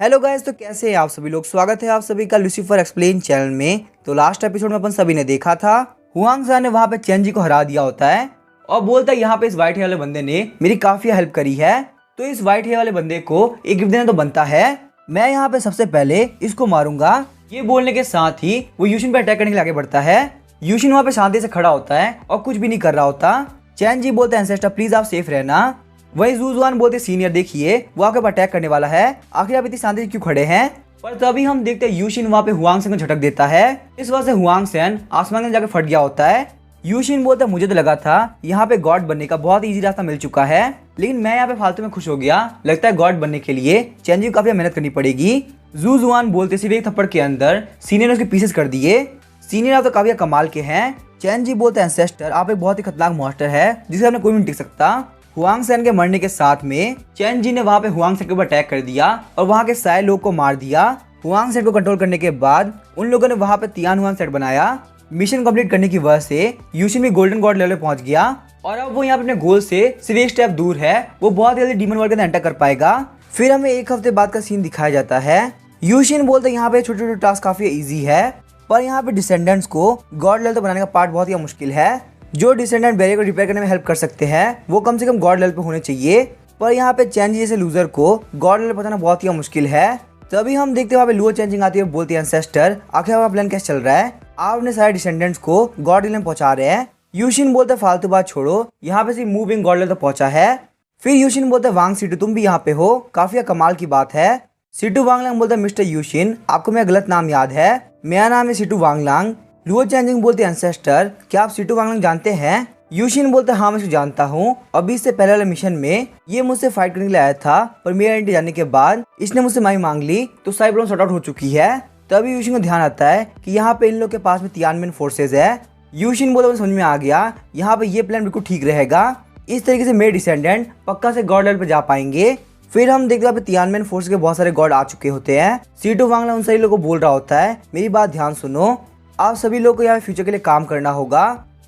Hello guys, तो कैसे हैं आप सभी लोग। स्वागत है आप सभी का लूसीफर एक्सप्लेन चैनल में। तो लास्ट एपिसोड में अपन सभी ने देखा था हुआंग सान ने वहां पे चेन जी को हरा दिया होता है और बोलता है यहाँ पे इस व्हाइट हेयर वाले बंदे ने मेरी काफी हेल्प करी है, तो इस व्हाइट हेयर वाले बंदे को एक गिफ्ट देना तो बनता है। मैं यहाँ पे सबसे पहले इसको मारूंगा। ये बोलने के साथ ही वो यूशिन पे अटैक करने के लिए आगे बढ़ता है। यूशिन वहाँ पे शांति से खड़ा होता है और कुछ भी नहीं कर रहा होता। चैन जी बोलते हैं एंसेस्टर प्लीज आप सेफ रहना। वही जूजुआन बोलते सीनियर देखिए वो आपके ऊपर अटैक करने वाला है, आखिर आप इतनी शांति से क्यों खड़े हैं। पर तभी हम देखते हैं यूशिन वहाँ पे हुआंग सेन को झटक देता है। इस वजह से हुआंग सेन आसमान में जाकर फट गया होता है। यूशिन बोलता है मुझे तो लगा था यहाँ पे गॉड बनने का बहुत इजी रास्ता मिल चुका है, लेकिन मैं यहाँ पे फालतू में खुश हो गया। लगता है गॉड बनने के लिए चैन जी को काफी मेहनत करनी पड़ेगी। जूजुआन बोलते सिर्फ एक थप्पड़ के अंदर सीनियर ने उसके पीसेस कर दिए। सीनियर आप तो काफी कमाल के हैं। चैन जी बोलते हैं एंसेस्टर आप एक बहुत ही खतरनाक मॉन्स्टर है जिसे हमने कोई भी नहीं टिक सकता। हुआंग सेन के मरने के साथ में चैन जी ने वहां पे हुआंग सेन के ऊपर अटैक कर दिया और वहां के सारे लोग को मार दिया। हुआंग सेन को कंट्रोल करने के बाद उन लोगों ने वहां पे तियान हुआन सेट बनाया। मिशन कंप्लीट करने की वजह से यूशिन भी गोल्डन गॉड लेवल पे पहुंच गया और अब वो यहाँ पे अपने गोल से सिर्फ एक स्टेप दूर है। वो बहुत जल्दी डीमन वर्ल्ड के अंदर एंटर कर पाएगा। फिर हमें एक हफ्ते बाद का सीन दिखाया जाता है। यूशिन बोलते यहाँ पे छोटे छोटे टास्क काफी ईजी है, पर यहाँ पे डिसेंडेंट्स को गॉड लेवल तक बनाने का पार्ट बहुत ही मुश्किल है। जो डिसेंडेंट बैरियर को रिपेयर करने में हेल्प कर सकते हैं वो कम से कम गॉड लेवल पे होने चाहिए, पर यहाँ पे चैन जी जैसे लूजर को गॉड लेवल पहुंचाना बहुत ही मुश्किल है। तभी हम देखते हैं वहाँ पे लुओ चेंजिंग आती है, बोलती है एंसेस्टर आखिर आपका प्लान कैसे चल रहा है, आप अपने सारे डिसेंडेंट्स को गॉड लेवल में पहुंचा रहे हैं। यूशिन बोलते फालतू बात छोड़ो, यहाँ पे सिर्फ मूविंग गॉड लेवल तक पहुंचा है। फिर यूशिन बोलते वांग सीटू तुम भी यहाँ पे हो, काफी कमाल की बात है। सीटू वांगलांग बोलता मिस्टर यूशिन आपको मेरा गलत नाम याद है, मेरा नाम है सीटू वांगलांग। लुओ चेंजिंग बोलते एंसेस्टर क्या आप सीटू वांगलांग जानते हैं। यूशिन बोलता हाँ मैं इसको जानता हूँ, अभी इससे पहले वाले मिशन में ये मुझसे फाइट करने के लिए आया था, पर मेरा आइडेंटिटी जानने के बाद इसने मुझसे माफी मांग ली, तो सारी प्रॉब्लम सॉर्ट आउट हो चुकी है। तभी यूशिन को ध्यान आता है कि यहाँ पे इन लोग के पास में तियानमेन फोर्सेज है। यूशिन बोलता मुझे समझ में आ गया, यहाँ पे ये प्लान बिल्कुल ठीक रहेगा, इस तरीके से मेरे डिसेंडेंट पक्का से गॉड लेवल पे जा पाएंगे। फिर हम देखते हैं तियानमेन फोर्स के बहुत सारे गॉड आ चुके होते हैं। सीटू वांगला उन सभी लोगों को बोल रहा होता है मेरी बात ध्यान सुनो, आप सभी लोग को यहाँ फ्यूचर के लिए काम करना होगा।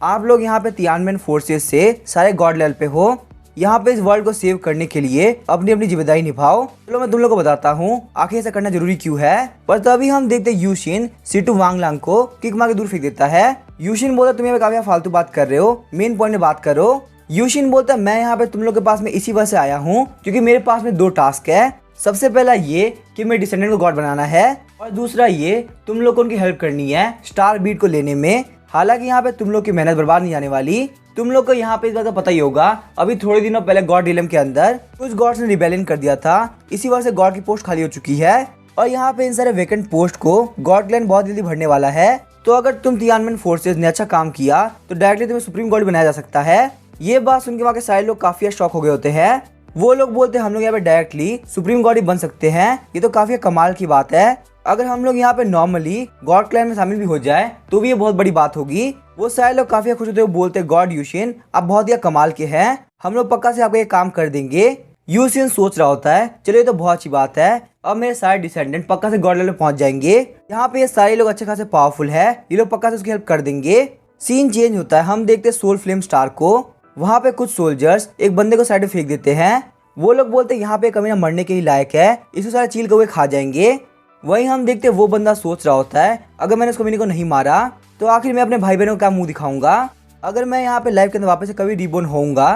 आप लोग यहाँ पे तियानमेन फोर्सेस से सारे गॉड लेवल पे हो, यहाँ पे इस वर्ल्ड को सेव करने के लिए अपनी अपनी जिम्मेदारी निभाओ। चलो मैं तुम लोग को बताता हूँ आखिर ऐसा करना जरूरी क्यों है। पर तभी हम देखते यूशिन सीटू वांगलांग को किक मार के दूर फेंक देता है। यूशिन बोलता तुम यहाँ पे काफी फालतू बात कर रहे हो, मेन पॉइंट में बात करो। यूशिन बोलता मैं यहाँ पे तुम लोग के पास में इसी वजह से आया हूँ क्योंकि मेरे पास में दो टास्क है। सबसे पहला ये कि मेरे डिसेंडेंट को गॉड बनाना है और दूसरा ये तुम लोग को उनकी हेल्प करनी है स्टार बीट को लेने में। हालांकि यहाँ पे तुम लोग की मेहनत बर्बाद नहीं जाने वाली। तुम लोग को यहाँ पे इस बात का पता ही होगा, अभी थोड़े दिनों पहले गॉड रियलम के अंदर कुछ गॉड्स ने रिबेलियन कर दिया था, इसी वजह से गॉड की पोस्ट खाली हो चुकी है और यहाँ पे इन सारे वेकेंट पोस्ट को गॉड क्लैन बहुत जल्दी भरने वाला है। तो अगर तुम तियानमेन फोर्सेज ने अच्छा काम किया तो डायरेक्टली तुम्हें सुप्रीम गॉड बनाया जा सकता है। ये बात सुन के वहाँ के सारे लोग काफी शॉक हो गए होते हैं। वो लोग बोलते हैं हम लोग यहाँ पे डायरेक्टली सुप्रीम गॉड ही बन सकते हैं, ये तो काफी कमाल की बात है। अगर हम लोग यहाँ पे नॉर्मली गॉड क्लैन में शामिल भी हो जाए तो भी ये बहुत बड़ी बात होगी। वो सारे लोग काफी खुश होते हुए बोलते गॉड यूशिन आप बहुत ही कमाल के हैं, हम लोग पक्का से आपका ये काम कर देंगे। यूशिन सोच रहा होता है चलो ये तो बहुत अच्छी बात है, अब मेरे सारे डिसेंडेंट पक्का से गॉड लेवल पहुंच जाएंगे। यहाँ पे ये सारे लोग अच्छे खासे पावरफुल है, ये लोग पक्का से उसकी हेल्प कर देंगे। सीन चेंज होता है, हम देखते सोल फ्लेम स्टार को। वहाँ पे कुछ सोल्जर्स एक बंदे को साइड में फेंक देते हैं। वो लोग बोलते हैं यहाँ पे कमीना मरने के ही लायक है, इसको सारे चील कौवे खा जाएंगे। वही हम देखते वो बंदा सोच रहा होता है अगर मैंने इस कमीने को नहीं मारा तो आखिर मैं अपने भाई बहनों को क्या मुंह दिखाऊंगा। अगर मैं यहाँ पे लाइफ के अंदर वापस से कभी रिबोर्न होऊंगा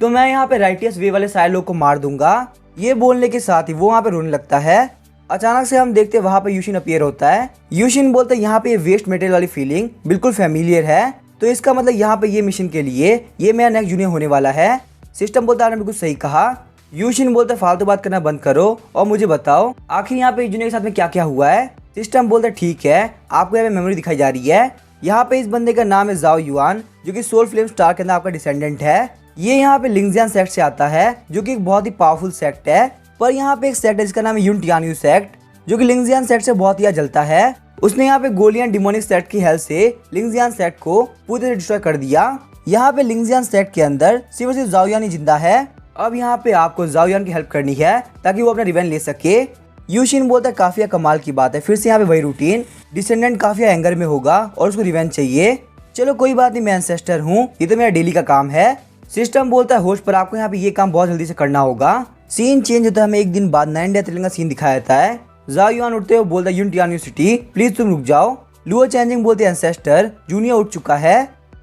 तो मैं यहाँ पे राइटियस वे वाले सारे लोग को मार दूंगा। ये बोलने के साथ ही वो वहाँ पे रोने लगता है। अचानक से हम देखते वहाँ पे यूशिन अपीयर होता है। यूशिन बोलते यहाँ पे ये वेस्ट मटेरियल वाली फीलिंग बिल्कुल फैमिलियर है, तो इसका मतलब यहाँ पे ये मिशन के लिए ये मेरा नेक्स्ट जूनियर होने वाला है। सिस्टम बोलता आपने बिल्कुल सही कहा। यूशिन बोलता फालतू बात करना बंद करो और मुझे बताओ आखिर यहाँ पे जूनियर के साथ में क्या क्या हुआ है। सिस्टम बोलता ठीक है आपको यहाँ पे मेमोरी दिखाई जा रही है। यहाँ पे इस बंदे का नाम है जाओ युआन जो कि सोल फ्लेम स्टार के अंदर आपका डिसेंडेंट है। ये यहाँ पे लिंगजियान सेक्ट से आता है जो कि एक बहुत ही पावरफुल सेक्ट है। पर यहाँ पे एक सेक्ट है जिसका नाम है युनटियानयू सेक्ट जो कि लिंगजियान सेक्ट से बहुत ही जलता है। उसने यहाँ पे गोलियन डिमोनिक सेक्ट की हेल्प से लिंगजियान सेक्ट को पूरी तरह डिस्ट्रॉय कर दिया। यहाँ पे लिंगजियान सेक्ट के अंदर सिर्फ जाओ युआन ही जिंदा है। अब यहाँ पे आपको जाओ युआन की हेल्प करनी है ताकि वो अपना रिवेंज ले सके। यूशिन बोलता है काफी कमाल की बात है, फिर से यहाँ पे वही रूटीन, डिसेंडेंट काफी एंगर में होगा और उसको रिवेंज चाहिए। चलो कोई बात नहीं, मैं एंसेस्टर हूँ, ये तो मेरा डेली का काम है। सिस्टम बोलता है होस्ट पर आपको यहाँ पे ये काम बहुत जल्दी से करना होगा। सीन चेंज होता है, हमें एक दिन बाद 9 डेथ का सीन दिखाया जाता है। जाओ युआन उठते हुए बोलता है यून टियान सिटी प्लीज तुम रुक जाओ। लुओ चेंजिंग बोलते एंसेस्टर जूनियर उठ चुका है।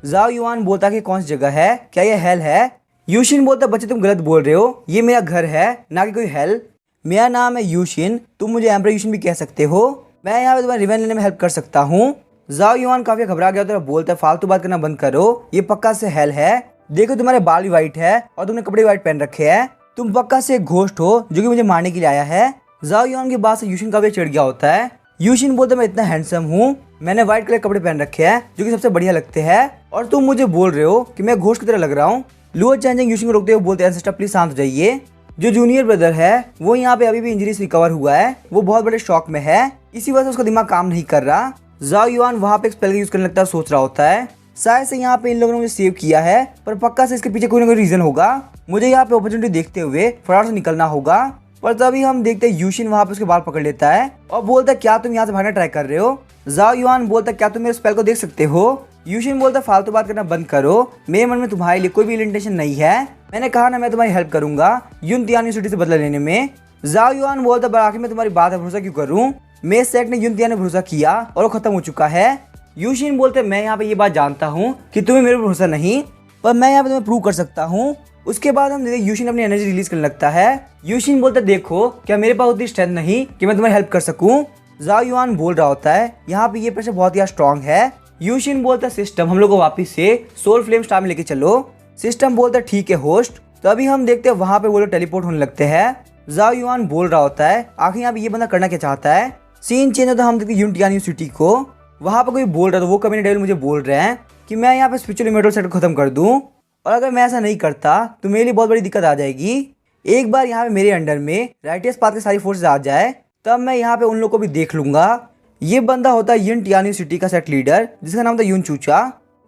जाओ युआन बोलता कि कौन सी जगह है, क्या ये हेल है। यूशिन बोलता बच्चे तुम गलत बोल रहे हो, ये मेरा घर है ना कि कोई हेल। मेरा नाम है यूशिन, तुम मुझे एम्पर यूशिन भी कह सकते हो। मैं यहाँ पे तुम्हारे रिवेंज लेने में हेल्प कर सकता हूँ। जाओ युआन काफी घबरा गया तो बोलता है फालतू बात करना बंद करो, ये पक्का से हेल है। देखो तुम्हारे बाल भी व्हाइट है और तुमने कपड़े व्हाइट पहन रखे हैं, तुम पक्का से एक घोस्ट हो जो कि मुझे मारने के लिए आया है। जाओ युआन की बात से यूशिन काफी चिढ़ गया होता है। यूशिन बोलता मैं इतना हैंडसम हूँ, मैंने व्हाइट कलर कपड़े पहन रखे हैं जो कि सबसे बढ़िया लगते हैं, और तुम मुझे बोल रहे हो कि मैं घोस्ट की तरह लग रहा हूँ। लुओ चेंजिंग यूशिन को रोकते हुए बोलते हैं एंसेस्टर प्लीज शांत हो जाइए। जो जूनियर ब्रदर है वो यहाँ पे अभी भी इंजरी से रिकवर हुआ है, वो बहुत बड़े शॉक में है, इसी वजह से उसका दिमाग काम नहीं कर रहा। जाओ युआन वहाँ पे एक स्पेल यूज करने लगता है, सोच रहा होता है शायद से यहाँ पे इन लोगों ने मुझे सेव किया है, पर पक्का से इसके पीछे कोई ना कोई रीजन होगा, मुझे यहाँ पे अपॉर्चुनिटी देखते हुए फटाफट से निकलना होगा। पर तभी हम देखते हैं यूशिन वहाँ पे उसके बाल पकड़ लेता है और बोलता है क्या तुम यहाँ से भागना ट्राई कर रहे हो। जाओ युआन बोलता है क्या तुम मेरे स्पेल को देख सकते हो। यूशिन बोलता फालतू बात करना बंद करो, मेरे मन में तुम्हारे लिए कोई भी इंटेंशन नहीं है, मैंने कहा ना मैं तुम्हारी हेल्प करूंगा यून तियान सिटी से बदला लेने में। जाओ युआन बोलता पर आखिर मैं तुम्हारी बात पर भरोसा क्यों करूं, मेरे सेट ने यून तियान ने भरोसा किया और वो खत्म हो चुका है। यूशिन बोलते मैं यहाँ पे ये बात जानता हूँ कि तुम्हें मेरे पर भरोसा नहीं, पर मैं यहाँ पे तुम्हें प्रूव कर सकता हूँ। उसके बाद हम यूशिन अपनी एनर्जी रिलीज करने लगता है। यूशिन बोलता देखो क्या मेरे पास उतनी स्ट्रेंथ नहीं कि मैं तुम्हारी हेल्प कर सकूं। जाओ युआन बोल रहा होता है यहाँ पे ये प्रेशर बहुत ही स्ट्रॉन्ग है। यूशिन बोलता सिस्टम हम लोग को वापस से सोल फ्लेम स्टार में लेके चलो। सिस्टम बोलता ठीक है होस्ट। तो अभी हम देखते हैं वहां पे वो लोग टेलीपोर्ट होने लगते हैं। जाओ युआन बोल रहा होता है आखिर यहाँ पे ये बंदा करना क्या चाहता है। सीन चेंज होता है, हम देखते हैं यून टियान सिटी को, वहां पर कोई बोल रहा था वो कम्युनिटी डेविल मुझे बोल रहे हैं कि मैं यहाँ पे स्पिरिचुअल इमॉर्टल सेट को खत्म कर दूं, और अगर मैं ऐसा नहीं करता तो मेरे लिए बहुत बड़ी दिक्कत आ जाएगी। एक बार यहाँ पे मेरे अंडर में राइटियस पाथ की सारी फोर्सेस आ जाए तब मैं यहाँ पे उन लोग को भी देख लूंगा। ये बंदा होता है यून टियान सिटी का सेट लीडर जिसका नाम था यून चूचा।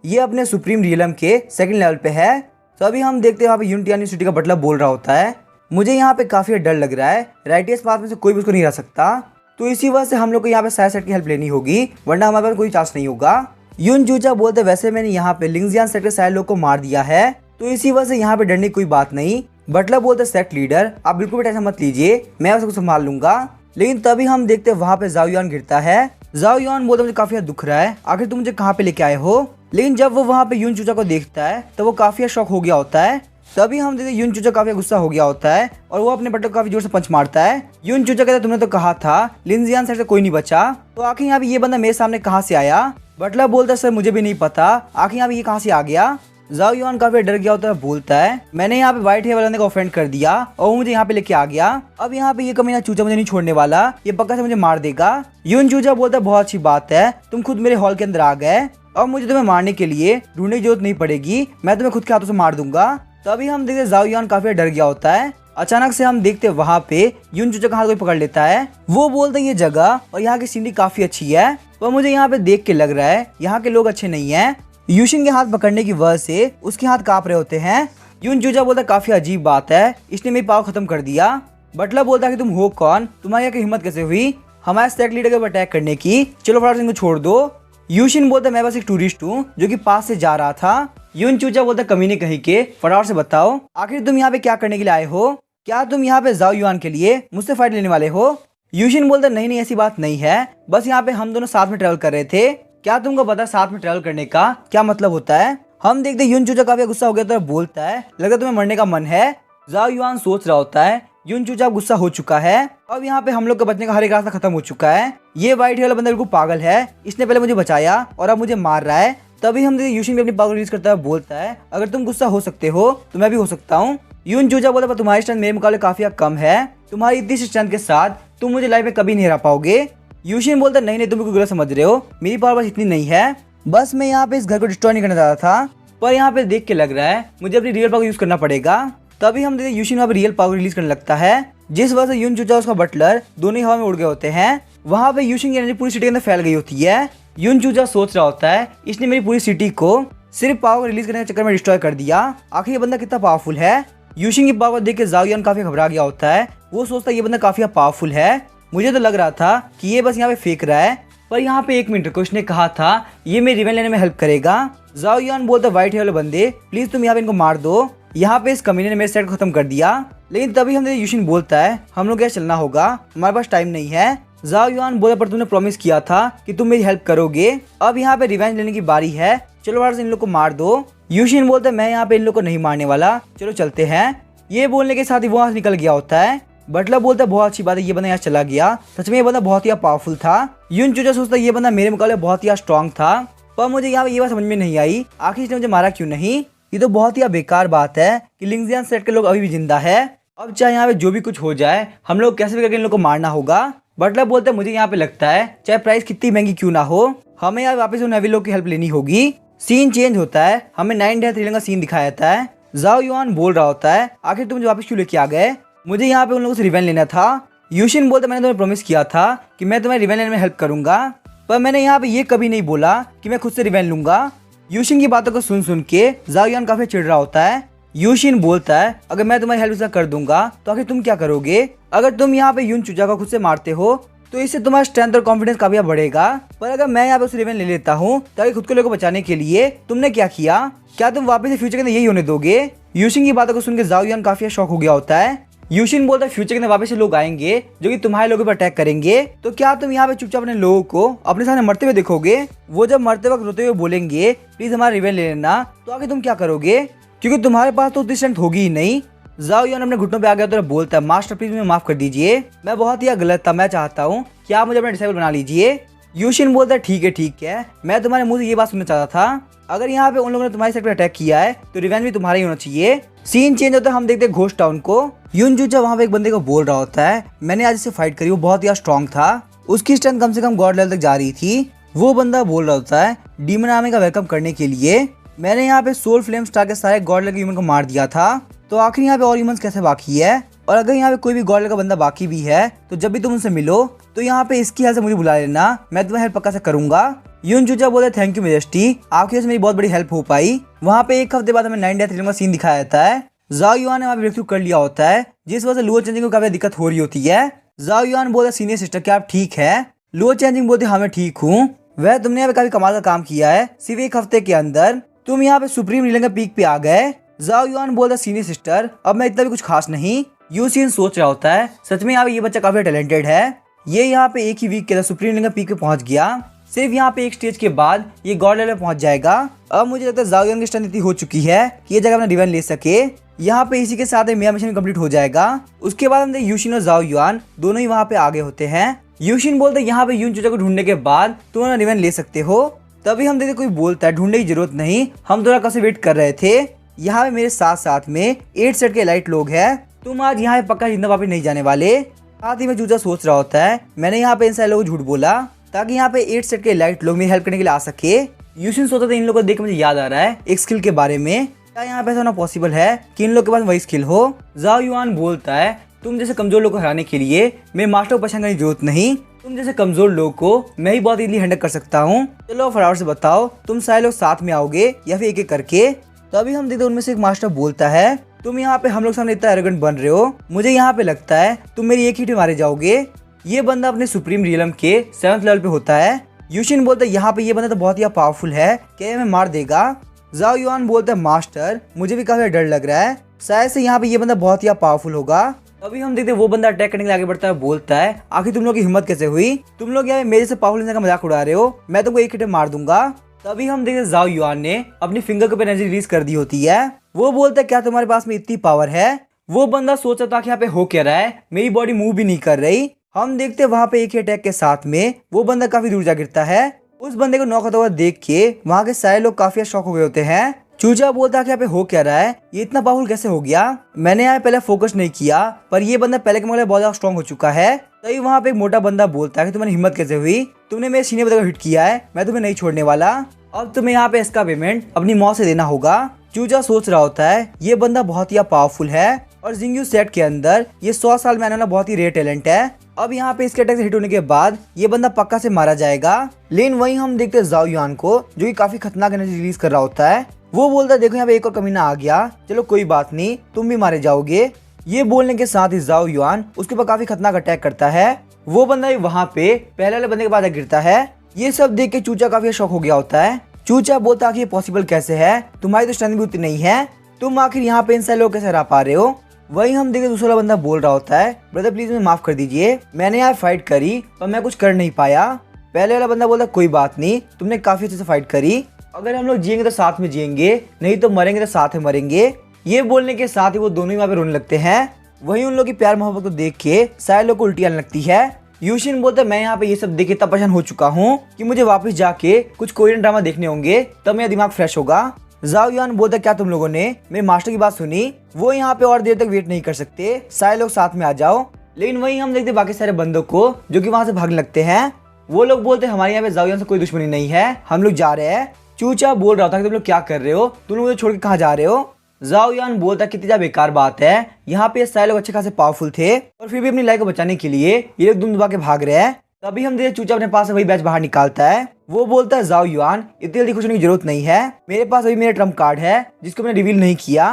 ये अपने सुप्रीम रियलम के सेकंड लेवल पे है। तो अभी हम देखते हैं वहाँ पे यून टियान सिटी का बटलर बोल रहा होता है मुझे यहाँ पे काफी डर लग रहा है, राइटियस पाथ में से कोई भी उसको नहीं रह सकता, तो इसी वजह से हम लोग को यहाँ पे साइड सेट की हेल्प लेनी होगी, वरना हमारे पास कोई चांस नहीं होगा। यून चूचा बोलते वैसे मैंने यहाँ पे लिंगजियान सेट के सारे लोग को मार दिया है, तो इसी वजह से यहाँ पे डरने की कोई बात नहीं। बटलर बोलते सेट लीडर आप बिल्कुल भी टेंशन मत लीजिए, मैं उसे संभाल लूंगा। लेकिन तभी हम देखते हैं वहाँ पे जाओ युआन गिरता है। जाओ युआन बोलता मुझे काफी दुख रहा है, आखिर तुम मुझे कहाँ पे लेके आए हो। लेकिन जब वो वहाँ पे यून चूचा को देखता है तो वो काफी शॉक हो गया होता है। तभी हम देखते यून चूचा काफी गुस्सा हो गया होता है और वो अपने बटलर को काफी जोर से पंच मारता है। यून चूचा कहता है तुमने तो कहा था लिंजियान सेट से कोई नहीं बचा, तो आखिर यहाँ पे ये बंदा मेरे सामने कहाँ से आया। बटलर बोलता है सर मुझे भी नहीं पता, आखिर यहाँ पे ये कहाँ से आ गया। जाओ युआन काफी डर गया होता है, बोलता है मैंने यहाँ पे व्हाइट हेयर वाले को ऑफेंड कर दिया और वो मुझे यहाँ पे लेके आ गया, अब यहाँ पे ये कमीना चूचा मुझे नहीं छोड़ने वाला, ये पक्का से मुझे मार देगा। यून चूचा बोलता है बहुत अच्छी बात है, तुम खुद मेरे हॉल के अंदर आ गए, अब मुझे तुम्हें मारने के लिए ढूंढने की जरूरत नहीं पड़ेगी, मैं तुम्हें खुद के हाथों से मार दूंगा। तभी हम देखते जाओ युआन काफी डर गया होता है। अचानक से हम देखते वहाँ पे यून चूचा का हाथ कोई पकड़ लेता है। वो बोलता है ये जगह और यहाँ की सीनरी काफी अच्छी है, पर मुझे यहाँ पे देख के लग रहा है यहाँ के लोग अच्छे नहीं है। यूशिन के हाथ पकड़ने की वजह से उसके हाथ कांप रहे होते हैं। यून चूचा बोलता काफी अजीब बात है, इसने मेरी पावर खत्म कर दिया। बटलर बोलता है कि तुम हो कौन, तुम्हारी यहाँ की हिम्मत कैसे हुई हमारे सेट लीडर के ऊपर अटैक करने की, चलो फटाफट इनको छोड़ दो। यूशिन बोलता मैं बस एक टूरिस्ट हूँ जो कि पास से जा रहा था। यून चूचा बोलता कमीने कहीं के, फटाफट से बताओ आखिर तुम यहाँ पे क्या करने के लिए आए हो, क्या तुम यहाँ पे जाओ युआन के लिए मुझसे फाइट लेने वाले हो। यूशिन बोलता नहीं नहीं ऐसी बात नहीं है, बस यहाँ पे हम दोनों साथ में ट्रेवल कर रहे थे, क्या तुमको पता साथ में ट्रेवल करने का क्या मतलब होता है। हम देखते यून चूचा काफी गुस्सा हो गया तो बोलता है लगता तुम्हें मरने का मन है। जाओ युआन सोच रहा होता है यून चूचा गुस्सा हो चुका है, अब यहाँ पे हम लोग का बचने का हर एक रास्ता खत्म हो चुका है, ये व्हाइट हेयर वाला बंदा बिल्कुल पागल है, इसने पहले मुझे बचाया और अब मुझे मार रहा है। तभी हम यूशिन भी अपनी पावर रिलीज करता है, बोलता है अगर तुम गुस्सा हो सकते हो तो मैं भी हो सकता हूँ। यून चूचा बोलता पर तुम्हारी स्ट्रेंथ मेरे मुकाबले काफी कम है, तुम्हारी इतनी स्ट्रेंथ के साथ तुम मुझे लाइफ में कभी नहीं हरा पाओगे। यूशिन बोलता नहीं नहीं तुम बिल्कुल गलत समझ रहे हो, मेरी पावर बस इतनी नहीं है, बस मैं यहाँ पे इस घर को डिस्ट्रॉय नहीं करना चाहता था, पर यहाँ पे देख के लग रहा है मुझे अपनी रियल पावर यूज करना पड़ेगा। तभी हम देखते यूशिन वहाँ पे रियल पावर रिलीज करने लगता है, जिस वजह से यून चूचा उसका बटलर दोनों ही हवा में उड़ गए होते हैं। वहाँ पे यूशिन की एनर्जी पूरी सिटी के अंदर फैल गई होती है। यून चूचा सोच रहा होता है इसने मेरी पूरी सिटी को सिर्फ पावर रिलीज करने के चक्कर में डिस्ट्रॉय कर दिया, आखिर ये बंदा कितना पावरफुल है। यूशिन की पावर देख के जाओ युआन काफी घबरा गया होता है, वो सोचता है ये बंदा काफी पावरफुल है, मुझे तो लग रहा था कि ये बस यहाँ पे फेंक रहा है, पर यहाँ पे 1 मिनट को इसने कहा था ये मेरी रिवेंज लेने में हेल्प करेगा। जाओ युआन बोलता व्हाइट हेयर वाले बंदे प्लीज तुम यहाँ पे इनको मार दो। यहाँ पे इस कमीने ने मेरे सेट खत्म कर दिया। लेकिन तभी हम यूशिन बोलता है हम लोग क्या चलना होगा, हमारे पास टाइम नहीं है। जाओ युआन बोला पर तुमने प्रॉमिस किया था कि तुम मेरी हेल्प करोगे, अब यहाँ पे रिवेंज लेने की बारी है, चलो बाहर से इन लोग को मार दो। यूशिन बोलता है मैं यहाँ पे इन लोग को नहीं मारने वाला, चलो चलते हैं। ये बोलने के साथ ही वो वहाँ से निकल गया होता है। बटलर बोलता है बहुत अच्छी बात है, ये बंदा यहाँ चला गया, सच में ये बंदा बहुत ही पावरफुल था। यून चूचा सोचता है ये बंदा मेरे मुकाबले बहुत ही स्ट्रॉन्ग था, पर मुझे यहाँ पे ये बात समझ में नहीं आई आखिर इसने मुझे मारा क्यों नहीं। ये तो बहुत ही बेकार बात है कि लिंगजियान सेट के लोग अभी भी जिंदा है। अब चाहे यहाँ पे जो भी कुछ हो जाए हम लोग कैसे भी करके इन लोग को मारना होगा। बटलर बोलता है मुझे यहाँ पे लगता है चाहे प्राइस कितनी महंगी क्यों ना हो, हमें यहाँ वापस उन हैवी लोग की हेल्प लेनी होगी। सीन चेंज होता है, हमें 9 डेथ थ्रिलिंग का सीन दिखाया जाता है। जाओ युआन बोल रहा होता है आखिर तुम मुझे वापस क्यों लेके आ गए, मुझे यहाँ पे उन लोगों से रिवेंज लेना था। यूशिन बोलता मैंने तुम्हें प्रॉमिस किया था कि मैं तुम्हें रिवेंज लेने में हेल्प करूंगा, पर मैंने यहाँ पे ये कभी नहीं बोला कि मैं खुद से रिवेंज लूंगा। यूशिन की बातों को सुन के जाओ युआन काफी चिढ़ रहा होता है। यूशिन बोलता है अगर मैं तुम्हारी हेल्प कर दूंगा तो आखिर तुम क्या करोगे, अगर तुम यहाँ पे यून चूचा को खुद से मारते हो तो इससे तुम्हारा स्ट्रेंथ और कॉन्फिडेंस काफी बढ़ेगा, पर अगर मैं यहाँ पे उसे रिवेंज ले लेता हूँ ताकि खुद को लोगों को बचाने के लिए तुमने क्या किया, क्या तुम वापस से फ्यूचर के अंदर यही होने दोगे। यूशिन की बातों को सुन के जाओ युआन काफी शॉक हो गया होता है। यूशिन बोलता है फ्यूचर के अंदर वापस से लोग आएंगे जो कि तुम्हारे लोगों पर अटैक करेंगे, तो क्या तुम यहाँ पे चुपचाप अपने लोगों को अपने सामने मरते हुए देखोगे, वो जब मरते वक्त रोते हुए बोलेंगे प्लीज हमारा रिवेंज ले लेना, तो आगे तुम क्या करोगे, क्योंकि तुम्हारे पास तो उतनी स्ट्रेंथ होगी ही नहीं। जाओ युआन अपने घुटनों पे आ गया तो बोलता है मास्टर प्लीज मुझे माफ कर दीजिए, मैं बहुत ही गलत था, मैं चाहता हूँ कि आप मुझे अपना डिसाइबल बना लीजिए। यूशिन बोलता है ठीक है, मैं तुम्हारे मुंह से ये बात सुनना चाहता था, अगर यहाँ पे उन लोगों ने तुम्हारे साइड पे अटैक किया है तो रिवेंज भी तुम्हारा ही होना चाहिए। सीन चेंज होता है, हम देखते हैं घोस्ट टाउन को। यून चूचा वहाँ पे एक बंदे को बोल रहा होता है मैंने आज इससे फाइट करी, वो बहुत ही स्ट्रॉन्ग था, उसकी स्ट्रेंथ कम से कम गॉड लेवल तक जा रही थी। वो बंदा बोल रहा होता है डीमन आर्मी का वेलकम करने के लिए मैंने यहाँ पे सोल फ्लेम स्टार के सारे गॉड लेवल ह्यूमन को मार दिया था, तो आखिर यहाँ पे और ह्यूमंस कैसे बाकी है, और अगर यहाँ पे कोई भी गॉड लेवल का बंदा बाकी भी है तो जब भी तुम उनसे मिलो तो यहाँ पे इसकी हेल्प से मुझे बुला लेना, मैं तुम्हें हेल्प पक्का से करूंगा। यून चूचा बोले थैंक यू मेजेस्टी, आपकी वजह से मेरी बहुत बड़ी हेल्प हो पाई। वहाँ पे एक हफ्ते बाद हमें 9 डेथ थ्रिलिंग का सीन दिखाया जाता है। जाओ युआन ने वहाँ पे ब्रेक थ्रू कर लिया होता है, जिस वजह से लुओ चेंजिंग को काफी दिक्कत हो रही होती है। जाओ युआन बोलता सीनियर सिस्टर क्या आप ठीक है, लुओ चेंजिंग बोलते हाँ मैं ठीक हूँ, वह तुमने यहाँ पे काफी कमाल का काम किया है, सिर्फ एक हफ्ते के अंदर तुम यहाँ पे सुप्रीम रीलिंग के पीक पे आ गए। जाओ युआन बोलता सीनियर सिस्टर अब मैं इतना भी कुछ खास नहीं। यूशिन सोच रहा होता है सच में यहाँ पे ये बच्चा काफी टैलेंटेड है, ये यहाँ पे एक ही वीक के अंदर सुप्रीम रीलिंग के पीक पे पहुंच गया, सिर्फ यहाँ पे एक स्टेज के बाद ये गॉड लेवल पहुंच जाएगा। अब मुझे लगता है जाओ युआन की स्ट्रेंथ इतनी हो चुकी है कि ये जगह अपना रिवेंज ले सके। यहाँ पे इसी के साथ मेरा मिशन कंप्लीट हो जाएगा। उसके बाद हम यूशिन और जाओ युआन दोनों ही वहाँ पे आगे होते हैं। यूशिन बोलते हैं यहाँ पे यून चूचा को ढूंढने के बाद तुम अपना रिवेंज ले सकते हो। तभी हम देखते कोई बोलता है ढूंढने की जरूरत नहीं, हम थोड़ा कसे वेट कर रहे थे, यहाँ पे मेरे साथ साथ में 8 सेट के लाइट लोग हैं, तुम आज यहाँ पे पक्का जिंदा वापस नहीं जाने वाले। साथ ही में चूचा सोच रहा होता है मैंने यहाँ पे इन सारे लोगों को झूठ बोला ताकि यहाँ पे 8 सेट के लाइट लोग मेरी हेल्प करने के लिए आ सके। यूशिन सोचता था इन लोगों को देख मुझे याद आ रहा है एक स्किल के बारे में, क्या यहाँ पे ऐसा होना पॉसिबल है कि इन लोग के पास वही स्किल हो। जाओ युआन बोलता है तुम जैसे कमजोर लोग को हराने के लिए मेरे मास्टर को पहचान करने की जरूरत नहीं, तुम जैसे कमजोर लोग को मैं ही बहुत इजीली हैंडल कर सकता हूँ, चलो फटाफट से बताओ तुम सारे लोग साथ में आओगे या फिर एक एक करके। तभी हम देखते उनमें से एक मास्टर बोलता है तुम यहाँ पे हम लोग सामने इतना एरोगेंट बन रहे हो, मुझे यहाँ पे लगता है तुम मेरी एक ही मारे जाओगे। ये बंदा अपने सुप्रीम रियलम के 7th लेवल पे होता है। यूशिन बोलता है यहाँ पे ये बंदा तो बहुत ही पावरफुल है, क्या ये हमें मार देगा। जाओ युआन बोलता है मास्टर मुझे भी काफी डर लग रहा है, शायद से यहाँ पे ये बंदा बहुत ही पावरफुल होगा। अभी हम देखते वो बंदा अटैक करने के लिए आगे बढ़ता है, बोलता है आखिर तुम लोग की हिम्मत कैसे हुई, तुम लोग यहाँ मेरे से पावरफुल इंसान का मजाक उड़ा रहे हो, मैं तुमको एक हिट में मार दूंगा। तभी हम देखते जाओ युआन ने अपनी फिंगर के ऊपर एनर्जी रिलीज कर दी होती है। वो बोलता है क्या तुम्हारे पास में इतनी पावर है। वो बंदा सोच रहा था कि यहाँ पे हो क्या रहा है, मेरी बॉडी मूव भी नहीं कर रही। हम देखते वहाँ पे एक ही अटैक के साथ में वो बंदा काफी दूर जा गिरता है। उस बंदे को नॉक होता हुआ देख के वहाँ के सारे लोग काफी शॉक हो गए होते हैं। चूचा बोलता है कि यहाँ पे हो क्या रहा है, ये इतना पावरफुल कैसे हो गया, मैंने यहाँ पहले फोकस नहीं किया पर ये बंदा पहले के मुकाबले बहुत ज्यादा स्ट्रॉन्ग हो चुका है। तभी वहाँ पे एक मोटा बंदा बोलता है कि तुम्हारी हिम्मत कैसे हुई, तुमने मेरे सीने पर हिट किया है, मैं तुम्हें नहीं छोड़ने वाला, अब तुम्हें यहाँ पे इसका पेमेंट अपनी मौत से देना होगा। चूचा सोच रहा होता है ये बंदा बहुत ही पावरफुल है और जिंग्यू सेट के अंदर ये 100 साल में आने वाला बहुत ही रेयर टैलेंट है। अब यहाँ पे इसके अटैक से हिट होने के बाद ये बंदा पक्का से मारा जाएगा। लेकिन वहीं हम देखते हैं जाओ युआन को जो कि काफी खतरनाक एनर्जी रिलीज कर रहा होता है। वो बोलता है देखो यहाँ पे एक और कमीना आ गया, चलो कोई बात नहीं तुम भी मारे जाओगे। ये बोलने के साथ ही जाओ युआन उसके ऊपर काफी खतरनाक अटैक करता है। वो बंदा भी वहाँ पे पहले वाले बंदे के बाद गिरता है। ये सब देख के चूचा काफी शॉक हो गया होता है। चूचा बोलता है कि ये पॉसिबल कैसे है, तुम्हारी तो स्ट्रेंथ भी उतनी नहीं है, तुम आखिर यहाँ पे इन सारे लोग कैसे हरा पा रहे हो। वही हम देखे दूसरा बंदा बोल रहा होता है, ब्रदर प्लीज मुझे माफ कर दीजिए, मैंने यार फाइट करी पर मैं कुछ कर नहीं पाया। पहले वाला बंदा बोलता कोई बात नहीं, तुमने काफी अच्छे से फाइट करी, अगर हम लोग जिएंगे तो साथ में जिएंगे, नहीं तो मरेंगे तो साथ में मरेंगे। ये बोलने के साथ ही वो दोनों ही वहाँ पे रोने लगते हैं। वही उन लोग की प्यार मोहब्बत को देख के सारे लोग को उल्टी आने लगती है। यूशिन बोलता है मैं यहाँ पे ये सब देख के इतना परेशान हो चुका हूँ कि मुझे वापस जाके कुछ कोरियन ड्रामा देखने होंगे, तब मेरा दिमाग फ्रेश होगा। जाओ यान बोलता क्या तुम लोगों ने मेरे मास्टर की बात सुनी, वो यहाँ पे और देर तक वेट नहीं कर सकते, सारे लोग साथ में आ जाओ। लेकिन वही हम देखते बाकी सारे बंदों को जो कि वहाँ से भागने लगते हैं। वो लोग बोलते हमारे यहाँ पे जाओ यान से कोई दुश्मनी नहीं है, हम लोग जा रहे हैं। चूचा बोल रहा था कि तुम लोग क्या कर रहे हो, तुम लोग मुझे छोड़ के कहाँ जा रहे हो। जाओ यान बोलता कितनी ज्यादा बेकार बात है, यहाँ पे सारे लोग अच्छे खासे पावरफुल थे और फिर भी अपनी लाइफ को बचाने के लिए ये लोग दुम दबा के भाग रहे हैं। तभी हम देखते चूचा अपने पास से वही बैच बाहर निकालता है। वो बोलता है जाओ युआन इतनी जल्दी खुश होने की जरूरत नहीं है, मेरे पास अभी मेरा ट्रम्प कार्ड है जिसको मैंने रिवील नहीं किया।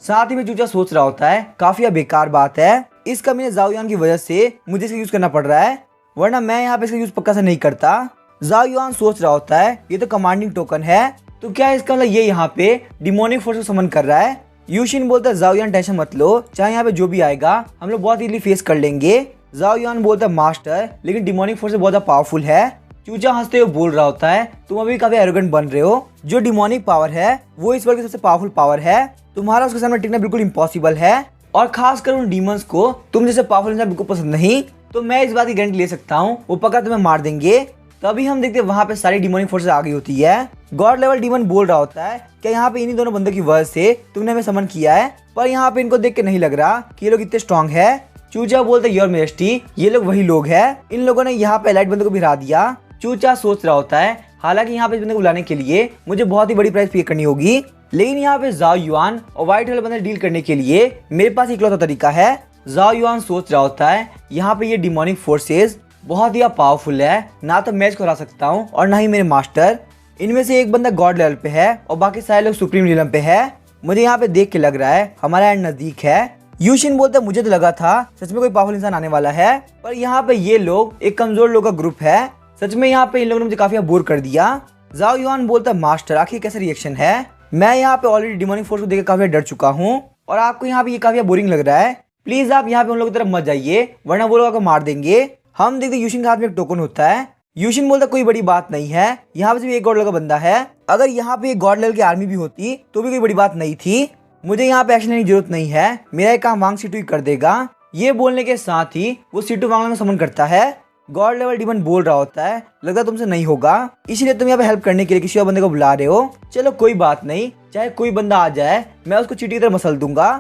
साथ ही में चूचा सोच रहा होता है काफी बेकार बात है, इसका मैंने जाओ युआन की वजह से मुझे इसका यूज करना पड़ रहा है, वरना मैं यहाँ पे इसका यूज पक्का से नहीं करता। जाओ युआन सोच रहा होता है ये तो कमांडिंग टोकन है, तो क्या इसका मतलब ये यहाँ पे डिमोनिक फोर्स को समन कर रहा है। यूशिन बोलता है जाओ यान टेंशन मत लो, चाहे यहाँ पे जो भी आएगा हम लोग बहुत इजीली फेस कर लेंगे। जाओ यान बोलता है मास्टर लेकिन डिमोनिक फोर्स बहुत ज्यादा पावरफुल है। चूचा हंसते हुए बोल रहा होता है तुम अभी काफी एरोगेंट बन रहे हो, जो डिमोनिक पावर है वो इस वर्ल्ड की सबसे पावरफुल पावर है, तुम्हारा उसके सामने टिकना बिल्कुल इम्पॉसिबल है, और खासकर उन डीमंस को तुम जैसे पावरफुल इंसान बिल्कुल पसंद नहीं, तो मैं इस बात की गारंटी ले सकता हूँ वो पक्का तुम्हें मार देंगे। तभी हम देखते हैं वहाँ पे सारी डिमोनिक फोर्सेस आ गई होती है। गॉड लेवल डीमन बोल रहा होता है कि यहाँ पे इन्हीं दोनों बंदों की वजह से तुमने हमें समन किया है, पर यहाँ पे इनको देख के नहीं लग रहा कि ये लोग इतने स्ट्रॉन्ग है। चूचा बोलता है योर मेजेस्टी ये लोग वही लोग हैं, इन लोगों ने यहाँ पे एलाइट बंदों को भी हरा दिया। चूचा सोच रहा होता है हालांकि यहाँ पे इस बंदे को बुलाने के लिए मुझे बहुत ही बड़ी प्राइस पे करनी होगी, लेकिन यहाँ पे जाओ युआन और व्हाइट वाले बंदे डील करने के लिए मेरे पास इकलौता तरीका है। जाओ युआन सोच रहा होता है यहाँ पे ये डिमोनिक फोर्सेस बहुत ही पावरफुल है, ना तो मैं इसको हरा सकता हूँ और ना ही मेरे मास्टर, इनमें से एक बंदा गॉड लेवल पे है और बाकी सारे लोग सुप्रीम लेवल पे है। मुझे यहाँ पे देख के लग रहा है हमारा एंड नजदीक है। यूशिन बोलता है मुझे तो लगा था सच में कोई पावरफुल इंसान आने वाला है, पर यहाँ पे ये लोग एक कमजोर लोग का ग्रुप है, सच में यहाँ पे इन लोगों ने मुझे काफी बोर कर दिया। जाओ युआन बोलता है मास्टर आखिर कैसा रिएक्शन है, मैं यहाँ पे ऑलरेडी डिमोनिक फोर्स को देख काफी डर चुका हूँ और आपको यहाँ पे ये काफी बोरिंग लग रहा है, प्लीज आप यहाँ पे उन लोगों की तरफ मत जाइए वरना वो लोग आपको मार देंगे। हम देखते यूशिन के हाथ में एक टोकन होता है। यूशिन बोलता कोई बड़ी बात नहीं है, यहाँ पे सिर्फ एक गॉड लेवल का बंदा है, अगर यहाँ पे एक गॉड लेवल की आर्मी भी होती तो भी कोई बड़ी बात नहीं थी, मुझे यहाँ पे एक्शन लेने की जरूरत नहीं है, मेरा एक काम वांग सीटू ही कर देगा। ये बोलने के साथ ही वो सीटू वांग को समन करता है। गॉड लेवल डीमन बोल रहा होता है लगता तुमसे नहीं होगा, इसलिए तुम यहाँ पे हेल्प करने के लिए किसी और बंदे को बुला रहे हो, चलो कोई बात नहीं, चाहे कोई बंदा आ जाए मैं उसको चीटी की तरह मसल दूंगा।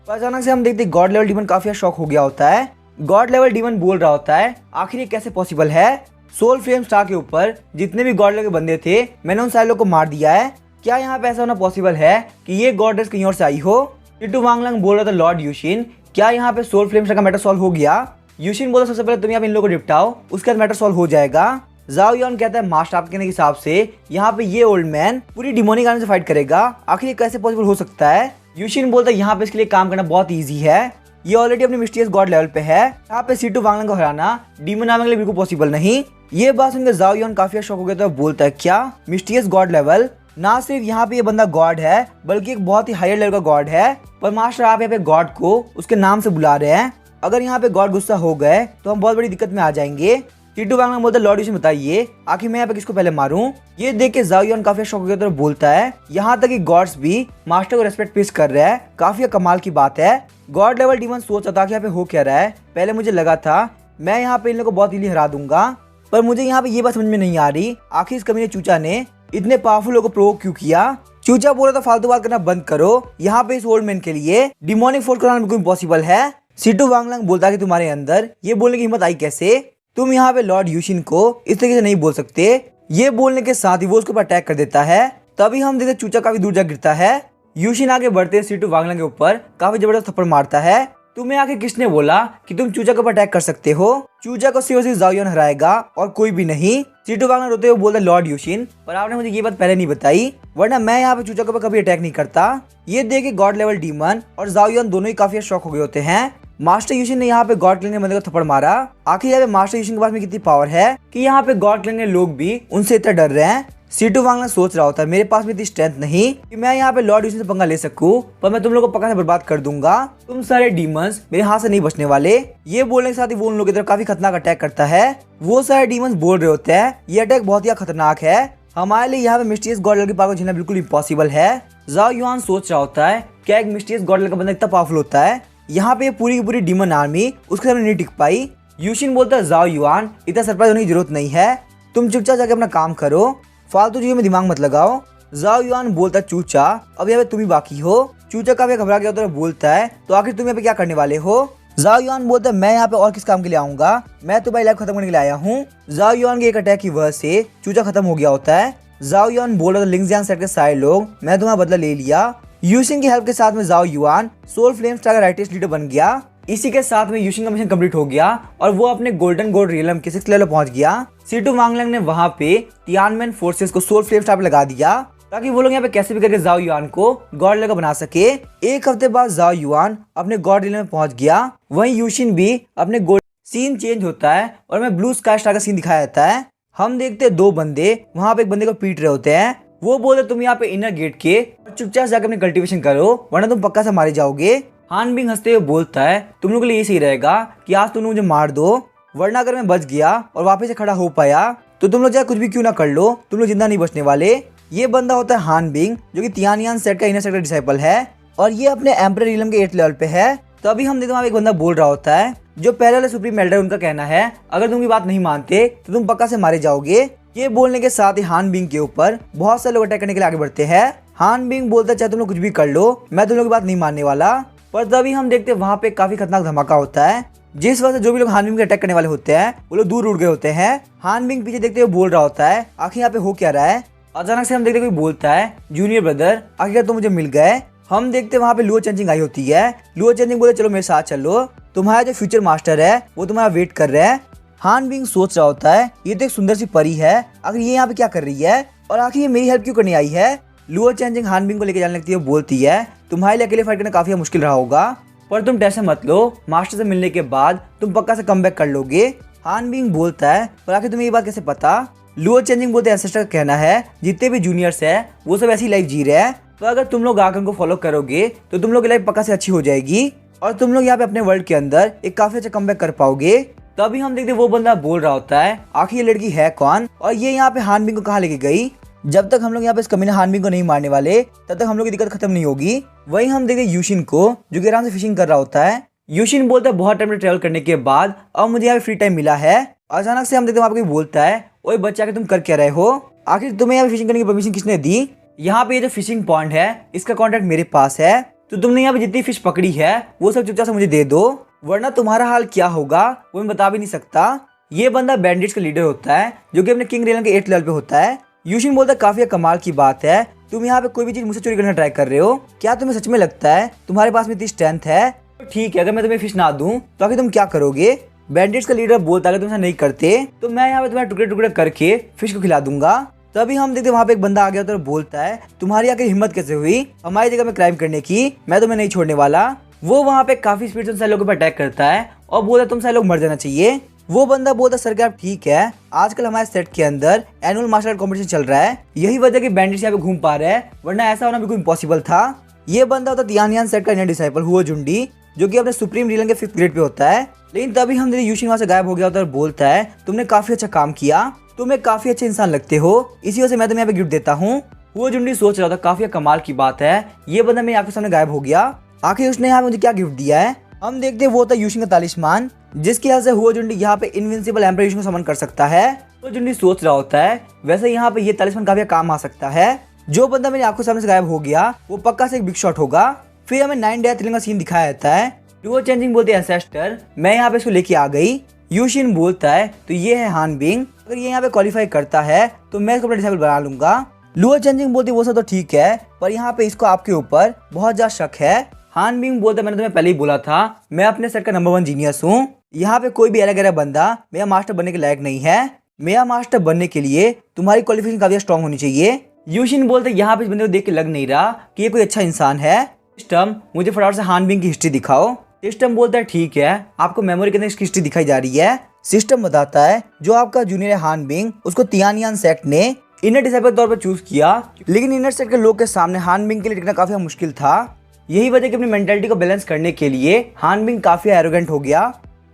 तो अचानक से हम देखते गॉड लेवल डीमन काफी शॉक हो गया होता है। गॉड लेवल डीमन बोल रहा होता है आखिर ये कैसे पॉसिबल है, सोल फ्लेम स्टार के ऊपर जितने भी गॉड लेवल के बंदे थे मैंने उन सारे लोगों को मार दिया है, क्या यहाँ पे ऐसा होना पॉसिबल है कि ये गॉडेस कहीं और से आई हो। टिटू वांगलंग बोल रहा था लॉर्ड यूशिन क्या यहाँ पे सोल फ्लेम स्टार का मैटर सॉल्व हो गया। यूशिन बोला सबसे पहले तुम यहाँ पे इन लोगों को निपटाओ उसके बाद मैटर सॉल्व हो जाएगा। जाओ यान कहता है मास्टर आपके कहने के हिसाब से यहाँ पे ये ओल्ड मैन पूरी डिमोनिक आर्मी से फाइट करेगा, आखिर ये कैसे पॉसिबल हो सकता है। यूशिन बोलता है यहाँ पे इसके लिए काम करना बहुत ईजी है, ये ऑलरेडी अपने मिस्टीरियस गॉड लेवल पे है, यहाँ पे सीटू वांगलंग को हराना डीमन आर्मी के लिए बिल्कुल पॉसिबल नहीं। ये बात सुनकर जाओ यान काफी शॉक हो गया तो बोलता है क्या मिस्टीरियस गॉड लेवल, ना सिर्फ यहाँ पे ये बंदा गॉड है बल्कि एक बहुत ही हायर लेवल का गॉड है, पर मास्टर आप यहाँ पे गॉड को उसके नाम से बुला रहे हैं, अगर यहाँ पे गॉड गुस्सा हो गए तो हम बहुत बड़ी दिक्कत में आ जाएंगे। टीटू वांगलंग बोलता है लॉर्ड यूशिन बताइए आखिर मैं यहाँ पे किसको पहले मारूं। ये देख के जाओ यान काफी शॉक हो गया तो बोलता है यहाँ तक कि गॉड्स भी मास्टर को रेस्पेक्ट पेश कर रहे हैं, काफी कमाल की बात है। गॉड लेवल डीमन सोच रहा था कि यहाँ पे हो क्या रहा है, पहले मुझे लगा था मैं यहाँ पे इन लोगों को बहुत इजीली हरा दूंगा, पर मुझे यहाँ पे ये बात समझ में नहीं आ रही आखिर इस कमीने चूचा ने इतने पावरफुल लोगों को प्रोवोक क्यों किया। चूचा बोल रहा था फालतू बात करना बंद करो, यहाँ पे इस ओल्ड मैन के लिए डिमोनिक फोर्स कराना बिल्कुल इम्पॉसिबल है। सीटू वांगलंग बोलता कि तुम्हारे अंदर ये बोलने की हिम्मत आई कैसे, तुम यहाँ पे लॉर्ड यूशिन को इस तरीके से नहीं बोल सकते। ये बोलने के साथ ही वो उसके ऊपर अटैक कर देता है, तभी हम देखते चूचा काफी दूर जा गिरता है। यूशिन आगे बढ़ते सीटू वांगलंग के ऊपर काफी जबरदस्त थप्पड़ मारता है। तुम्हें आके किसने बोला कि तुम चूचा के ऊपर अटैक कर सकते हो, चूचा को सिर्फ जाओ यान हराएगा और कोई भी नहीं। सीटू वांगलंग रोते हुए बोलता लॉर्ड यूशिन पर आपने मुझे ये बात पहले नहीं बताई, वरना मैं यहाँ पे चूचा के ऊपर कभी अटैक नहीं करता। ये देख के गॉड लेवल डीमन और जाओ यान दोनों ही काफी शॉक हो गए होते हैं। मास्टर यूशिन ने यहाँ पे गॉड क्लैन के बंदे को थप्पड़ मारा, आखिर यहाँ पे मास्टर यूशिन के पास में कितनी पावर है कि यहाँ पे गॉड क्लैन के लोग भी उनसे इतना डर रहे हैं। सीटू वांगलैंग सोच रहा होता है मेरे पास भी इतनी स्ट्रेंथ नहीं कि मैं यहाँ पे लॉर्ड यूशन से पंगा ले सकूं, पर मैं तुम लोगों को पक्का से बर्बाद कर दूंगा। तुम सारे डीमंस मेरे हाथ से नहीं बचने वाले। ये बोलने के साथ ही वो उन लोगों की तरफ काफी खतरनाक अटैक करता है। वो सारे डीमंस बोल रहे होते हैं ये अटैक बहुत ही खतरनाक है, हमारे लिए यहाँ पे मिस्टीरियस गॉड लेवल की पावर को झेलना बिल्कुल इम्पॉसिबल है। जाओ युआन सोच रहा होता है क्या एक मिस्टीरियस गॉड लेवल का बंदा इतना पावरफुल होता है, यहाँ पे पूरी की पूरी डीमन आर्मी उसके सामने नहीं टिक पाई। यूशिन बोलता है जाओ युआन इतना सरप्राइज होने की जरूरत नहीं है, तुम चुपचाप जाके अपना काम करो, फालतू चीजों में दिमाग मत लगाओ। जाओ युआन बोलता है चूचा अब यहाँ पे तुम ही बाकी हो। चूचा काफी घबरा गया होता है, बोलता है तो आखिर तुम यहाँ पे क्या करने वाले हो। जाओ युआन बोलता है मैं यहाँ पे और किस काम के लिए आऊंगा, मैं तुम्हारी लाइफ खत्म करने के लिए आया हूँ। जाओ युआन के एक अटैक की वजह से चूचा खत्म हो गया होता है। जाओ युआन बोल रहा था लिंगजियांग सेट के सारे लोग मैं तुम्हारा बदला ले लिया। यूशिन की हेल्प के साथ में जाओ युआन सोल फ्लेम स्टार का राइटेस्ट लीडर बन गया। इसी के साथ में यूशिन का मिशन कंप्लीट हो गया और वो अपने गोल्डन गोल्ड रियलम के 6th लेवल पहुंच गया। सीटू वांगलैंग ने वहां पे तियानमेन फोर्सेस को सोल फ्लेम स्टार पे लगा दिया ताकि वो लोग यहाँ पे कैसे भी करके जाओ युआन को गॉड लेवल का बना सके। एक हफ्ते बाद जाओ युआन अपने गॉड रियलम में पहुंच गया। वहीं यूशिन भी अपने गोल्ड सीन चेंज होता है और हमें ब्लू स्काई स्टार का सीन दिखाया जाता है। हम देखते हैं दो बंदे वहां पे एक बंदे को पीट रहे होते हैं। वो बोलते तुम यहाँ पे इनर गेट के चुपचाप जाकर अपनी कल्टीवेशन करो वरना तुम पक्का से मारे जाओगे। हान बिंग हंसते हुए बोलता है तुम लोगों के लिए ये सही रहेगा कि आज तुम मुझे मार दो, वरना अगर मैं बच गया और वापस से खड़ा हो पाया तो तुम लोग चाहे कुछ भी क्यों ना कर लो, तुम लोग जिंदा नहीं बचने वाले। ये बंदा होता है हान बिंग जो कि तियानियान सेट का इनर सेट का डिसाइपल है और ये अपने एम्परर रियलम के 8th लेवल पे है। तभी हम देखते हैं एक बंदा बोल रहा होता है जो पहले वाले सुप्रीम एल्डर, उनका कहना है अगर तुम की बात नहीं मानते तो तुम पक्का से मारे जाओगे। ये बोलने के साथ ही हान बिंग के ऊपर बहुत सारे लोग अटैक करने के लिए आगे बढ़ते हैं। हान बिंग बोलता है चाहे तुम लोग कुछ भी कर लो मैं तुम लोग की बात नहीं मानने वाला। पर तभी हम देखते हैं वहाँ पे काफी खतरनाक धमाका होता है जिस वजह से जो भी लोग हान बिंग के अटैक करने वाले होते हैं वो लोग दूर उड़ गए होते हैं। हान बिंग पीछे देखते हुए बोल रहा होता है आखिर यहाँ पे हो क्या रहा है। अचानक से हम देखते कोई बोलता है जूनियर ब्रदर आखिर तुम मुझे मिल गए। हम देखते वहाँ पे लुओ चेंजिंग आई होती है। लुओ चेंजिंग बोलते चलो मेरे साथ चलो, तुम्हारा जो फ्यूचर मास्टर है वो तुम्हारा वेट कर रहे हैं। हान बिंग सोच रहा होता है ये तो एक सुंदर सी परी है, आखिर ये यहाँ पे क्या कर रही है और आखिर ये मेरी हेल्प क्यों करने आई है। लुओ चेंजिंग हान बिंग को लेकर जाने लगती है, बोलती है तुम्हारे लिए अकेले फाइट करना काफी मुश्किल रहा होगा पर तुम टेंशन मत लो, मास्टर से मिलने के बाद तुम पक्का से कमबैक कर लोगे। हान बिंग बोलता है पर आखिर तुम्हें ये बात कैसे पता। लुओ चेंजिंग बोलते एंसेस्टर का कहना है जितने भी जूनियर्स है वो सब ऐसी लाइफ जी रहे हैं, तो अगर तुम लोग आकर उनको फॉलो करोगे तो तुम लोग की लाइफ पक्का से अच्छी हो जाएगी और तुम लोग यहाँ पे अपने वर्ल्ड के अंदर एक काफी अच्छा कमबैक कर पाओगे। तभी हम देखते वो बंदा बोल रहा होता है आखिर ये लड़की है कौन और ये यहाँ पे हान बिंग को कहाँ लेके गई। जब तक हम लोग यहाँ पे इस कमीने हान बिंग को नहीं मारने वाले तब तक हम लोग की दिक्कत खत्म नहीं होगी। वहीं हम देखते यूशिन को जो कि आराम से फिशिंग कर रहा होता है। यूशिन बोलता है बहुत टाइम ट्रेवल करने के बाद अब मुझे यहाँ पे फ्री टाइम मिला है। अचानक से हम देखते वहाँ पे कोई बोलता है ओए बच्चा के तुम कर क्या रहे हो, आखिर तुम्हें यहाँ पे फिशिंग करने की परमिशन किसने दी। यहाँ पे ये जो फिशिंग पॉइंट है इसका कॉन्ट्रैक्ट मेरे पास है, तो तुमने यहाँ पे जितनी फिश पकड़ी है वो सब चुपचाप से मुझे दे दो वरना तुम्हारा हाल क्या होगा वो मैं बता भी नहीं सकता। ये बंदा बैंडिट्स का लीडर होता है जो कि अपने किंग रियलम के 8th लेवल पे होता है। यूशिन बोलता है काफी कमाल की बात है, तुम यहाँ पे कोई भी चीज मुझसे चोरी करना ट्राई कर रहे हो, क्या तुम्हें सच में लगता है तुम्हारे पास में इतनी स्ट्रेंथ है। ठीक है अगर मैं तुम्हें फिश ना दूं तो आखिर तुम क्या करोगे। बैंडिट्स का लीडर बोलता है अगर तुम ऐसा नहीं करते तो मैं यहाँ पे तुम्हारे टुकड़े टुकड़े करके फिश को खिला दूंगा। तभी हम देखते वहाँ पे एक बंदा आ गया और बोलता है तुम्हारी आखिर हिम्मत कैसे हुई हमारी जगह में क्राइम करने की, मैं तुम्हें नहीं छोड़ने वाला। वो वहाँ पे काफी स्पीड से सारे लोगों पर अटैक करता है और बोलता तुम सारे लोग मर जाना चाहिए। वो बंदा बोलता सरकार ठीक है आजकल हमारे सेट के अंदर एनुअल मार्शल आर्ट कॉम्पिटिशन चल रहा है, यही वजह कि बैंडिट्स यहाँ पे घूम पा रहे हैं वरना ऐसा होना बिल्कुल इम्पॉसिबल था। ये बंदा होता तियानियान सेट का इनर डिसाइपल हुओ जुंडी जो कि अपने सुप्रीम रियलम के 5th ग्रेड पे होता है। लेकिन तभी हम यूशिन वहाँ से गायब हो गया होता है और बोलता है तुमने काफी अच्छा काम किया, तुम एक काफी अच्छे इंसान लगते हो, इसी वजह से मैं तुम्हें यहाँ पे गिफ्ट देता हूँ। वो जुंडी सोच रहा था काफी कमाल की बात है, ये बंदा मेरी आंखों सामने गायब हो गया, आखिर उसने यहाँ मुझे क्या गिफ्ट दिया है। हम देखते हैं वो होता है यूशिन का तालिस्मान जिसकी वजह से हुओ जुंडी यहाँ पे इनविंसिबल एम्परर यूशिन को समन कर सकता है। वो जुंडी सोच रहा होता है वैसे यहाँ पे ये तालिस्मान काफी काम आ सकता है, जो बंदा मेरी आंखों सामने से गायब हो गया वो पक्का से एक बिग शॉट होगा। फिर हमें 9 डेथ थ्रिलिंग का सीन दिखाया जाता है। लुओ चेंजिंग बोलते हैं एंसेस्टर मैं यहाँ पे इसको लेके आ गई। यूशिन बोलता है तो ये है हान बिंग, अगर ये यहाँ पे क्वालिफाई करता है तो मैं इसको अपना डिसाइबल बना लूंगा। लुओ चेंजिंग बोलती है वो सब तो ठीक है पर यहाँ पे इसको आपके ऊपर बहुत ज्यादा शक है। हान बिंग बोलता है मैंने तुम्हें पहले ही बोला था मैं अपने सेट का नंबर 1 जीनियस हूँ, यहाँ पे कोई भी अलग अलग बंदा मेरा मास्टर बनने के लायक नहीं है, मेरा मास्टर बनने के लिए तुम्हारी क्वालिफिकेशन काफी स्ट्रॉन्ग होनी चाहिए। यूशिन बोलते यहाँ पे इस बंदे को देख के लग नहीं रहा कि ये कोई अच्छा इंसान है। सिस्टम मुझे फटाफट से हान बिंग की हिस्ट्री दिखाओ। सिस्टम बोलता है ठीक है आपको मेमोरी के अंदर इसकी हिस्ट्री दिखाई जा रही है। सिस्टम बताता है जो आपका जूनियर है हान बिंग उसको तियानियान सेक्ट ने इनर डिसाइपल के तौर पर चूज किया, लेकिन इनर सेट के लोग के सामने हान बिंग के लिए टिकना काफी मुश्किल था। यही वजह कि अपनी मेंटालिटी को बैलेंस करने के लिए हान बिंग काफी एरोगेंट हो गया।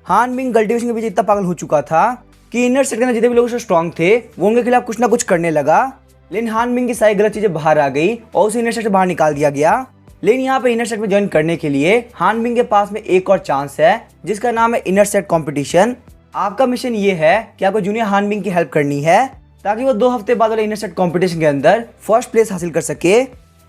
हान बिंग कल्टीवेशन के पीछे इतना पागल हो चुका था कि इनर सेट के अंदर जितने भी लोग स्ट्रॉन्ग थे वो उनके खिलाफ कुछ ना कुछ करने लगा। लेकिन हान बिंग की सारी गलत चीजें बाहर आ गई और उसे इनर सेट से बाहर निकाल दिया गया। लेकिन यहाँ पे इनर सेट में ज्वाइन करने के लिए हान बिंग के पास में एक और चांस है, जिसका नाम है इनर सेट कंपटीशन। आपका मिशन ये है कि आपको जूनियर हान बिंग की हेल्प करनी है ताकि वो 2 हफ्ते बाद वाले इनर सेट कंपटीशन के अंदर फर्स्ट प्लेस हासिल कर सके।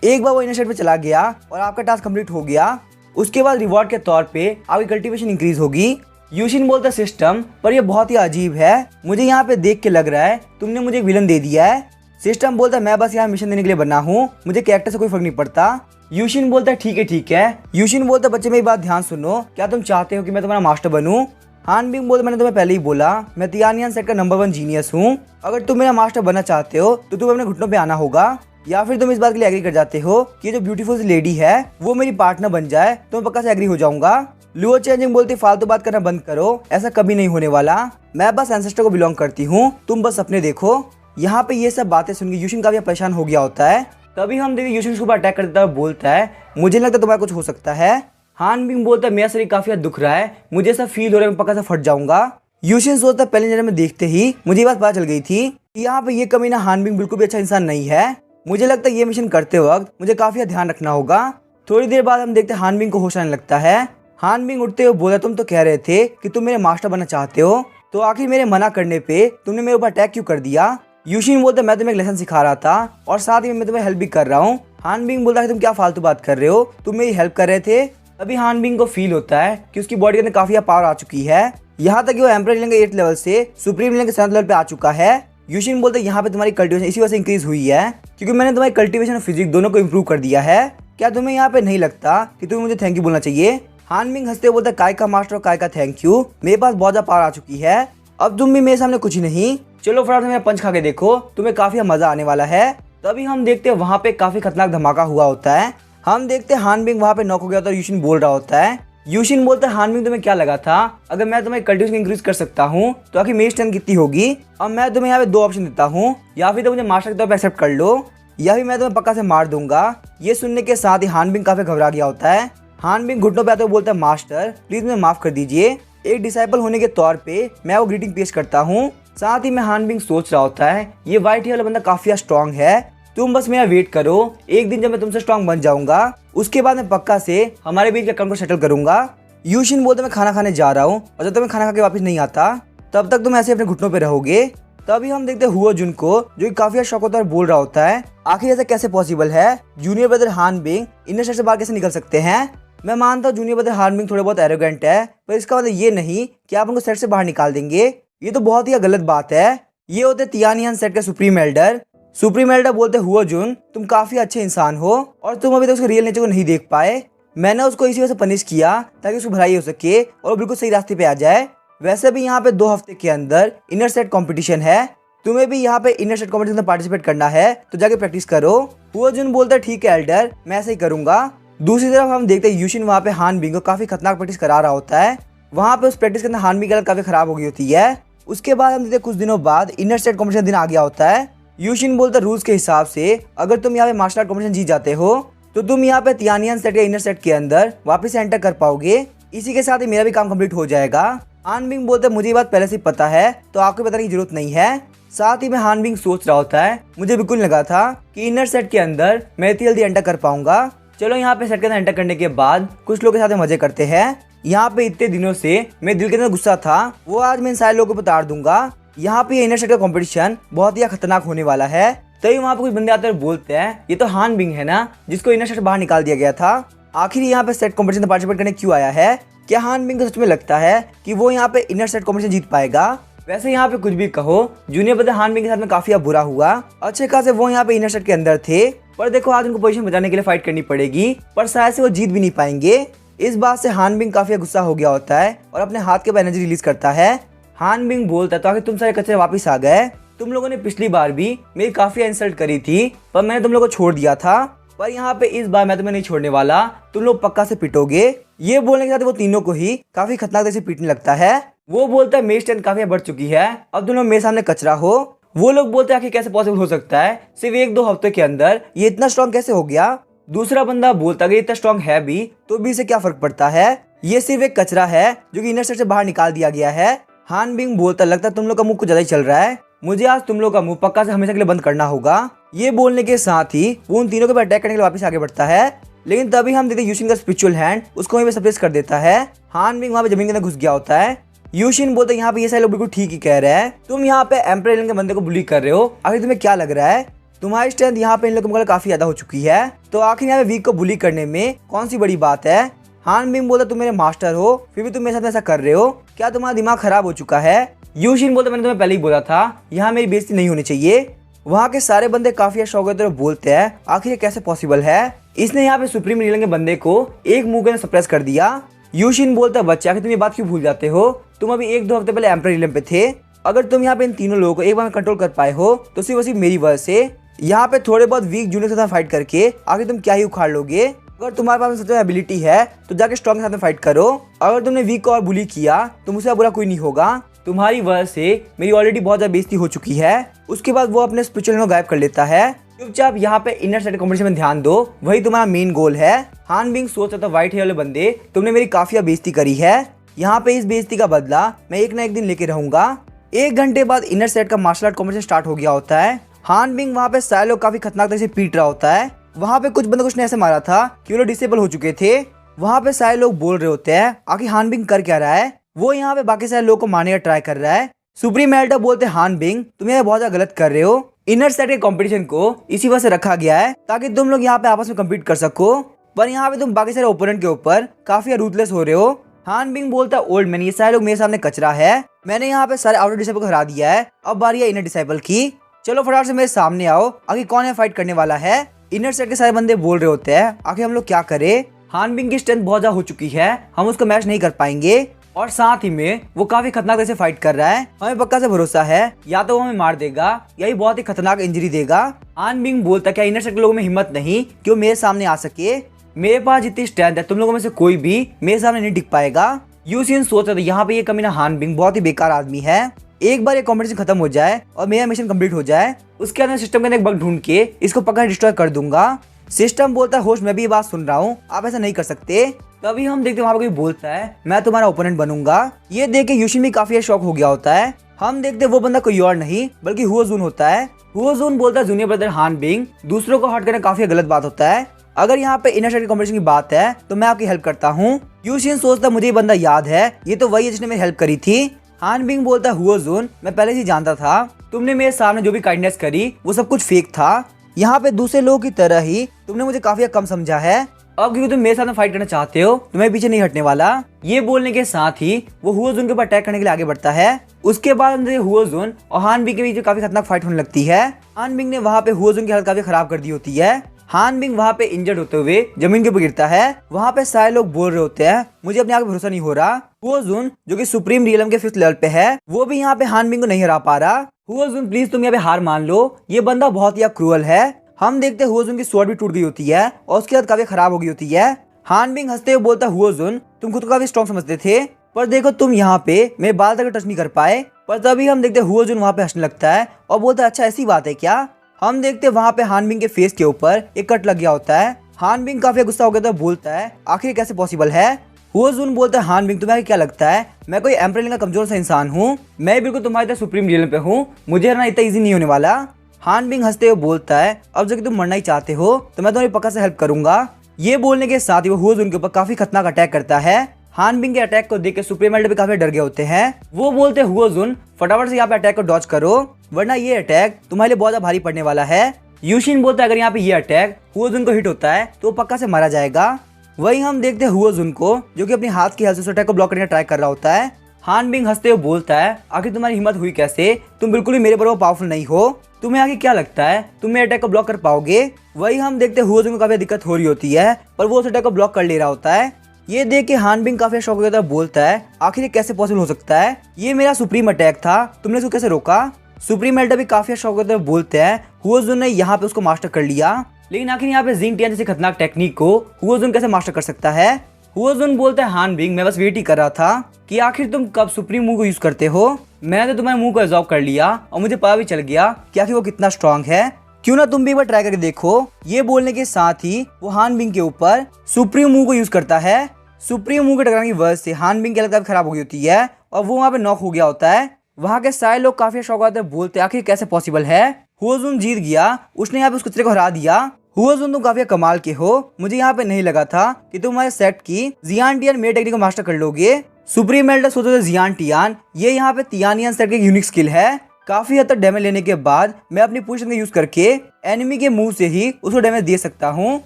एक बार वो इनर सेट में चला गया और आपका टास्क कंप्लीट हो गया, उसके बाद रिवॉर्ड के तौर पे आपकी कल्टीवेशन इंक्रीज होगी। यूशिन बोलता सिस्टम पर यह बहुत ही अजीब है, मुझे यहाँ पे देख के लग रहा है तुमने मुझे एक विलन दे दिया है। सिस्टम बोलता मैं बस यहाँ मिशन देने के लिए बना हूँ, मुझे कैरेक्टर से कोई फर्क नहीं पड़ता। यूशिन बोलता है ठीक है। यूशिन बोलता बच्चे मेरी बात ध्यान सुनो, क्या तुम चाहते हो कि मैं तुम्हारा मास्टर बनूं? हान बिंग बोलता मैंने तुम्हें पहले ही बोला मैं तियानियन सेट का नंबर 1 जीनियस हूँ। अगर तुम मेरा मास्टर बनना चाहते हो तो तुम्हें अपने घुटनों पे आना होगा, या फिर तुम इस बात के लिए एग्री कर जाते हो कि जो ब्यूटीफुल लेडी है वो मेरी पार्टनर बन जाए तो मैं पक्का से एग्री हो जाऊंगा। लुओ चेंजिंग बोलती फालतू बात करना बंद करो, ऐसा कभी नहीं होने वाला, मैं बस एंसेस्टर को बिलोंग करती हूँ, तुम बस अपने देखो। यहाँ पे ये सब बातें सुन के यूशिन काफी परेशान हो गया होता है। तभी हम देखते यूशिन उसके ऊपर अटैक कर देता है, बोलता है मुझे लगता है तुम्हारा कुछ हो सकता है। हान बिंग बोलता है मेरा शरीर काफी दुख रहा है, मुझे ऐसा फील हो रहा है मैं पक्का से फट जाऊंगा। यूशिन सोचता है पहले नजर में देखते ही मुझे ये बात पता चल गई थी कि यहाँ पे ये कमीना हान बिंग बिल्कुल भी अच्छा इंसान नहीं है। मुझे लगता है ये मिशन करते वक्त मुझे काफी ध्यान रखना होगा। थोड़ी देर बाद हम देखते हैं हान बिंग को होश आने लगता है। हान बिंग उठते हुए बोला तुम तो कह रहे थे कि तुम मेरे मास्टर बनना चाहते हो, तो आखिर मेरे मना करने पे तुमने मेरे ऊपर अटैक क्यों कर दिया? यूशिन बोलता मैं तुम्हें एक लेसन सिखा रहा था और साथ ही मैं तुम्हें हेल्प भी कर रहा हूँ। हान बिंग बोलता है तुम क्या फालतू बात कर रहे हो, तुम मेरी हेल्प कर रहे थे। अभी हान बिंग को फील होता है कि उसकी बॉडी के अंदर काफी पावर आ चुकी है, यहाँ तक कि वो एम्परर विलन के 8th लेवल से सुप्रीम विलन के 7th लेवल पे आ चुका है। यूशिन बोलते यहाँ पे तुम्हारी कल्टीवेशन इसी वजह से इंक्रीज हुई है क्योंकि मैंने तुम्हारी कल्टीवेशन और फिजिक्स दोनों को इम्प्रूव कर दिया है। क्या तुम्हें यहाँ पे नहीं लगता कि तुम्हें मुझे थैंक यू बोलना चाहिए? हान बिंग हंसते बोलता काय का मास्टर और काय का थैंक यू, मेरे पास बहुत ज्यादा पावर आ चुकी है, अब तुम भी मेरे सामने कुछ नहीं, चलो फटाफट मेरा पंच खा के देखो, तुम्हें काफी मजा आने वाला है। तभी हम देखते हैं वहाँ पे काफी खतरनाक धमाका हुआ होता है। हम देखते हैं हान बिंग वहाँ पे नॉक हो गया होता है। यूशिन बोल रहा होता है, यूशिन बोलता है हान बिंग तुम्हें क्या लगा था अगर मैं तुम्हें कल्टीवेशन इंक्रीज कर सकता हूँ तो आखिर मेरी स्ट्रेंथ कितनी होगी? अब मैं तुम्हें यहाँ पे 2 ऑप्शन देता हूँ, या फिर तो मुझे मास्टर के तौर पर एक्सेप्ट कर लो या फिर मैं तुम्हें पक्का से मार दूंगा। ये सुनने के साथ ही हान बिंग काफी घबरा गया होता है। हान बिंग घुटनों पे आते हुए बोलता है मास्टर प्लीज मुझे माफ कर दीजिए, एक डिसाइपल होने के तौर पे मैं वो ग्रीटिंग पेश करता हूँ। साथ ही में हान बिंग सोच रहा होता है ये व्हाइट हेयर वाला बंदा काफी स्ट्रॉन्ग है, तुम बस मेरा वेट करो, एक दिन जब मैं तुमसे स्ट्रॉन्ग बन जाऊंगा उसके बाद मैं पक्का से हमारे बीच के अकाउंट को सेटल करूंगा। यूशिन बोलता मैं खाना खाने जा रहा हूँ और जब तक मैं खाना खा के वापस नहीं आता तब तक तुम ऐसे अपने घुटनों पे रहोगे। तभी हम देखते हुआ जुन को जो काफी शौक होता है बोल रहा होता है आखिर ऐसा कैसे पॉसिबल है, जूनियर ब्रदर हान बिंग इनर सेट से बाहर कैसे निकल सकते हैं? मैं मानता हूँ जूनियर ब्रदर हान बिंग थोड़े बहुत एरोगेंट है, पर इसका मतलब ये नहीं कि आप उनको सेट से बाहर निकाल देंगे, ये तो बहुत ही गलत बात है। ये होते तियानियन सेट के सुप्रीम एल्डर। सुप्रीम एल्डर बोलते हुआ जुन तुम काफी अच्छे इंसान हो और तुम अभी तक उसके रियल नेचर को नहीं देख पाए, मैंने उसको इसी वजह से पनिश किया ताकि उसको भलाई हो सके और वो बिल्कुल सही रास्ते पे आ जाए। वैसे भी यहाँ पे 2 हफ्ते के अंदर इनर सेट कंपटीशन है, तुम्हें भी यहाँ पे इनर सेट कंपटीशन में पार्टिसिपेट करना है तो जाके प्रैक्टिस करो। हुआ जुन बोलता है ठीक है एल्डर, मैं ऐसा ही करूंगा। दूसरी तरफ हम देखते हैं यूशिन वहाँ पे हान बिंग को काफी खतरनाक प्रैक्टिस करा रहा होता है। वहाँ पे उस प्रैक्टिस के अंदर हान बिंग की हालत काफी खराब हो गई होती है। उसके बाद हम देखते हैं कुछ दिनों बाद इनर सेट कंपटीशन दिन आ गया होता है। यूशिन बोलता रूल्स के हिसाब से अगर तुम यहाँ पे मार्शल आर्ट कंपटीशन जीत जाते हो तो तुम यहाँ पे तियानियन सेट या इनर सेट के अंदर वापस से एंटर कर पाओगे, इसी के साथ ही मेरा भी काम कंप्लीट हो जाएगा। हान बिंग बोलते मुझे ये बात पहले से ही पता है तो आपको बताने की जरूरत नहीं है। साथ ही में हान बिंग सोच रहा होता है मुझे बिल्कुल लगा था कि इनर सेट के अंदर मैं इतनी जल्दी एंटर कर पाऊंगा। चलो यहाँ पे सेट के अंदर एंटर करने के बाद कुछ लोगों के साथ मजे करते हैं। यहाँ पे इतने दिनों से मेरे दिल के अंदर गुस्सा था वो आज मैं इन सारे लोगों को उतार दूंगा। यहाँ पे इनर सेट का कंपटीशन बहुत ही खतरनाक होने वाला है। तभी वहाँ पे कुछ बंदे आते हैं बोलते हैं ये तो हान बिंग है ना जिसको इनर सेट से बाहर निकाल दिया गया था, आखिर यहाँ पे सेट कंपटीशन में पार्टिसिपेट करने क्यों आया है? क्या हान बिंग को सच में लगता है कि वो यहाँ पे इनर सेट कंपटीशन जीत पाएगा? वैसे यहाँ पे कुछ भी कहो जूनियर ब्रदर हान बिंग के साथ में काफी बुरा हुआ, अच्छे खासे वो यहाँ पे इनर सेट के अंदर थे, पर देखो आज उनको पोजीशन बचाने के लिए फाइट करनी पड़ेगी, पर शायद से वो जीत भी नहीं पाएंगे। इस बात से हान बिंग काफी गुस्सा हो गया होता है और अपने हाथ के एनर्जी रिलीज करता है। हान बिंग बोलता है तो आखिर तुम सारे कचरे वापस आ गए, तुम लोगों ने पिछली बार भी मेरी काफी इंसल्ट करी थी पर मैंने तुम लोगों को छोड़ दिया था, पर यहाँ पे इस बार मैं तुम्हें नहीं छोड़ने वाला, तुम लोग पक्का से पिटोगे। ये बोलने के साथ वो तीनों को ही काफी खतरनाक से पीटने लगता है। वो बोलता है मेरी स्ट्रेंथ काफी बढ़ चुकी है, अब तुम लोग मेरे सामने कचरा हो। वो लोग बोलते हैं आखिर कैसे पॉसिबल हो सकता है, सिर्फ 1-2 हफ्ते के अंदर ये इतना स्ट्रॉन्ग कैसे हो गया। दूसरा बंदा बोलता है इतना स्ट्रॉन्ग है भी तो भी इसे क्या फर्क पड़ता है, ये सिर्फ एक कचरा है जो कि इनर सेट से बाहर निकाल दिया गया है। हान बिंग बोलता लगता है तुम लोग का मुंह कुछ ज्यादा ही चल रहा है, मुझे आज तुम लोग का मुंह पक्का से हमेशा के लिए बंद करना होगा। ये बोलने के साथ ही वो उन तीनों के ऊपर अटैक करने के लिए वापस आगे बढ़ता है, लेकिन तभी हम देखते यूशिन का स्पिरिचुअल हैंड उसको वहीं पे सप्रेस कर देता है। हान बिंग वहाँ पे जमीन के अंदर घुस गया होता है। यूशिन बोलते यहाँ पे ये सारे लोग बिल्कुल ठीक ही कह रहे हैं, तुम यहाँ पे एम्परर एलन के बंदे को बुली कर रहे हो, आखिर तुम्हें क्या लग रहा है तुम्हारी स्ट्रेंथ यहाँ पे इन लोगों के मुकाबले काफी ज्यादा हो चुकी है, तो आखिर यहाँ पे वीक को बुली करने में कौन सी बड़ी बात है। हान बिंग बोलता तुम मेरे मास्टर हो फिर भी तुम मेरे साथ ऐसा कर रहे हो, क्या तुम्हारा दिमाग खराब हो चुका है। यूशिन बोलता मैंने तुम्हें पहले ही बोला था यहाँ मेरी बेइज्जती नहीं होनी चाहिए। वहाँ के सारे बंदे काफी शौक होते बोलते हैं आखिर ये कैसे पॉसिबल है, इसने यहाँ पे सुप्रीम रीलन के बंदे को एक मुंह के सप्रेस कर दिया। यूशिन बोलता है बच्चा आखिर तुम ये बात क्यों भूल जाते हो, तुम अभी 1-2 हफ्ते पहले एम्परर रीलन पे थे, अगर तुम यहाँ पे इन तीनों लोगों को एक बार में कंट्रोल कर पाए हो तो सिर्फ मेरी वजह से। यहाँ पे थोड़े बहुत वीक जूनियर के साथ फाइट करके आखिर तुम क्या ही उखाड़ लोगे, अगर तुम्हारे पास सच में एबिलिटी है तो जाके स्ट्रॉन्ग के साथ में फाइट करो, अगर तुमने वीक को और बुली किया तो मुझसे बुरा कोई नहीं होगा, तुम्हारी वजह से मेरी ऑलरेडी बहुत ज्यादा बेइज्जती हो चुकी है। उसके बाद वो अपने स्पिरिचुअल को गायब कर लेता है। चुपचाप यहाँ पे इनर सेट कॉम्पिटिशन में ध्यान दो, वही तुम्हारा मेन गोल है। हान बिंग सोच रहा था व्हाइट हेयर वाले बंदे तुमने मेरी काफी बेइज्जती करी है, यहाँ पे इस बेइज्जती का बदला मैं एक ना एक दिन लेके रहूंगा। 1 घंटे बाद इनर सेट का मार्शल आर्ट कॉम्पिटिशन स्टार्ट हो गया होता है। हान बिंग वहाँ पे सारे लोग काफी खतरनाक तरह से पीट रहा होता है। वहाँ पे कुछ बंदे कुछ ने ऐसे मारा था कि वो लोग डिसेबल हो चुके थे। वहाँ पे सारे लोग बोल रहे होते हैं आखिर हान बिंग कर क्या रहा है, वो यहाँ पे बाकी सारे लोग को मारने का ट्राई कर रहा है। सुप्रीम एल्डर बोलते हान बिंग तुम ये बहुत ज्यादा गलत कर रहे हो, इनर सेट के कंपटीशन को इसी वजह से रखा गया है ताकि तुम लोग यहाँ पे आपस में कम्पीट कर सको, पर यहाँ पे तुम बाकी सारे ओपोनेंट के ऊपर काफी रूथलेस हो रहे हो। हान बिंग बोलता है ओल्ड मैन ये सारे लोग मेरे सामने कचरा है, मैंने यहाँ पे सारे आउटर डिसाइपल को हरा दिया है, अब बारी है इनर डिसाइपल की, चलो फटाफट से मेरे सामने आओ, आखिर कौन है फाइट करने वाला है। इनर सेट के सारे बंदे बोल रहे होते हैं आखिर हम लोग क्या करें, हान बिंग की स्ट्रेंथ बहुत ज्यादा हो चुकी है, हम उसको मैच नहीं कर पाएंगे और साथ ही में वो काफी खतरनाक तरह से फाइट कर रहा है, हमें पक्का से भरोसा है या तो वो हमें मार देगा या ही बहुत ही खतरनाक इंजरी देगा। हान बिंग बोलता क्या इनर सेट के लोगों में हिम्मत नहीं कि वो मेरे सामने आ सके, मेरे पास जितनी स्ट्रेंथ है तुम लोगों में से कोई भी मेरे सामने नहीं टिक पाएगा। यूशिन सोच रहा था यहाँ पे ये कमीना हान बिंग बहुत ही बेकार आदमी है, एक बार ये कॉम्पिटिशन खत्म हो जाए और मेरा मिशन कंप्लीट हो जाए उसके अंदर सिस्टम के अंदर एक बग ढूंढ के इसको पक्का डिस्ट्रॉय कर दूंगा। सिस्टम बोलता है होस्ट मैं भी ये बात सुन रहा हूँ, आप ऐसा नहीं कर सकते। तभी हम देखते वहाँ पर कोई बोलता है मैं तुम्हारा ओपोनेंट बनूंगा, ये देख के यूशिन भी काफी शॉक हो गया होता है। हम देखते वो बंदा कोई और नहीं बल्कि हुओजुन होता है। हुओजुन बोलता है जूनियर ब्रदर हान बिंग दूसरों को हर्ट करना काफी गलत बात होता है, अगर यहाँ पे इनर सेट कॉम्पिटिशन की बात है तो मैं आपकी हेल्प करता हूँ। यूशिन सोचता मुझे ये बंदा याद है, ये तो वही है जिसने मेरी हेल्प करी थी। हान बिंग बोलता है हुओजुन मैं पहले से जानता था तुमने मेरे सामने जो भी काइंडनेस करी वो सब कुछ फेक था, यहाँ पे दूसरे लोगों की तरह ही तुमने मुझे काफी कम समझा है, अब क्योंकि तुम मेरे साथ फाइट करना चाहते हो तो मैं पीछे नहीं हटने वाला। ये बोलने के साथ ही वो हुओजुन के ऊपर अटैक करने के लिए आगे बढ़ता है। उसके बाद हुओजुन और हान बिंग के बीच काफी खतरनाक फाइट होने लगती है। हान बिंग ने वहाँ पे हुओजुन की हालत काफी खराब कर दी होती है। हान बिंग वहाँ पे इंजर्ड होते हुए जमीन के ऊपर गिरता है। वहाँ पे सारे लोग बोल रहे होते हैं मुझे अपने आप पे भरोसा नहीं हो रहा। हुओजुन जो कि सुप्रीम रियलम के 5th लेवल पे है वो भी यहाँ पे हान बिंग को नहीं हरा पा रहा। हुओजुन प्लीज तुम यहाँ पे हार मान लो, ये बंदा बहुत ही क्रूअल है। हम देखते हैं हुओजुन की स्वॉर्ड भी टूट गई होती है और उसकी हालत काफी खराब हो गई होती है। हान बिंग हंसते हुए बोलता हुओजुन तुम खुद को काफी स्ट्रॉन्ग समझते थे पर देखो तुम यहाँ पे मेरे बाल तक टच नहीं कर पाए, पर तभी हम देखते हुओजुन वहाँ पे हंसने लगता है और बोलता है अच्छा ऐसी बात है क्या। हम देखते वहाँ पे हान बिंग के फेस के ऊपर एक कट लग गया होता है। हान बिंग काफी गुस्सा हो गया था, बोलता है आखिर कैसे पॉसिबल है। हुओजुन बोलता है हान बिंग तुम्हें क्या लगता है मैं कोई एम्परर का कमजोर सा इंसान हूँ, मैं बिल्कुल तुम्हारी तरह सुप्रीम रियल पे हूँ, मुझे हरना इतना इजी नहीं होने वाला। हान बिंग हंसते हुए बोलता है अब जब तुम मरना ही चाहते हो तो मैं तुम्हारी पक्का से हेल्प करूंगा। ये बोलने के साथ ही वो हुओजुन के ऊपर काफी खतरनाक अटैक करता है। हान बिंग के अटैक को देख के सुप्रीम एल्डर भी काफी डर गए होते हैं। वो बोलते हैं हुओजुन फटाफट से यहाँ पे अटैक को डॉज करो वरना ये अटैक तुम्हारे लिए बहुत ज्यादा भारी पड़ने वाला है। यूशिन बोलता है अगर यहाँ पे ये अटैक हुओजुन को हिट होता है तो पक्का से मारा जाएगा। वही हम देखते हैं हुओजुन को जो कि अपने हाथ की हेल्प से अटैक को ब्लॉक करने का ट्राई कर रहा होता है। हान बिंग हंसते हुए बोलता है आखिर तुम्हारी हिम्मत हुई कैसे, तुम बिल्कुल भी मेरे बराबर पावरफुल नहीं हो, तुम्हें आगे क्या लगता है तुम मेरे अटैक को ब्लॉक कर पाओगे। वही हम देखते हैं हुओजुन को काफी दिक्कत हो रही होती है पर वो उस अटैक को ब्लॉक कर ले रहा होता है। ये देख के हान बिंग काफी शॉक हो गया था, बोलता है आखिर ये कैसे पॉसिबल हो सकता है, ये मेरा सुप्रीम अटैक था तुमने इसको कैसे रोका। सुप्रीम एल्डर भी काफी शॉक हो गया था, बोलते हैं हुओजुन ने यहाँ पे उसको मास्टर कर लिया, लेकिन आखिर यहाँ पे जिंग टियान जैसे खतरनाक टेक्निक को हुओजुन कैसे मास्टर कर सकता है। हुओजुन बोलता है हान बिंग मैं बस वेट ही कर रहा था कि आखिर तुम कब सुप्रीम मूव को यूज करते हो, मैंने तो तुम्हारे मुंह को एब्जॉर्ब कर लिया और मुझे पता भी चल गया कि आखिर वो कितना स्ट्रांग है। क्यों ना तुम भी एक बार ट्राई करके देखो। ये बोलने के साथ ही वो हान बिंग के ऊपर सुप्रीम मूव को यूज करता है। सुप्रीम मूव के टकराने की वजह से हान बिंग की हालत काफी खराब हो गई होती है और वो वहाँ पे नॉक हो गया होता है। वहाँ के सारे लोग काफी शौक आते हैं, बोलते आखिर कैसे पॉसिबल है। हुओजुन जीत गया, उसने यहाँ पे उस कुत्ते को हरा दिया। हुओजुन तुम काफी कमाल के हो, मुझे यहाँ पे नहीं लगा था कि तुम हमारे सेट की जियानटियान मेड टेक्निक को मास्टर कर लोगे। सुप्रीम एल्डर सोचो तो जियानटियान, ये यहाँ पे तियानियन सेट की यूनिक स्किल है। काफी हद तक डैमेज लेने के बाद मैं अपनी पोजीशन का यूज करके एनिमी के मूव से ही उसको डैमेज दे सकता हूँ।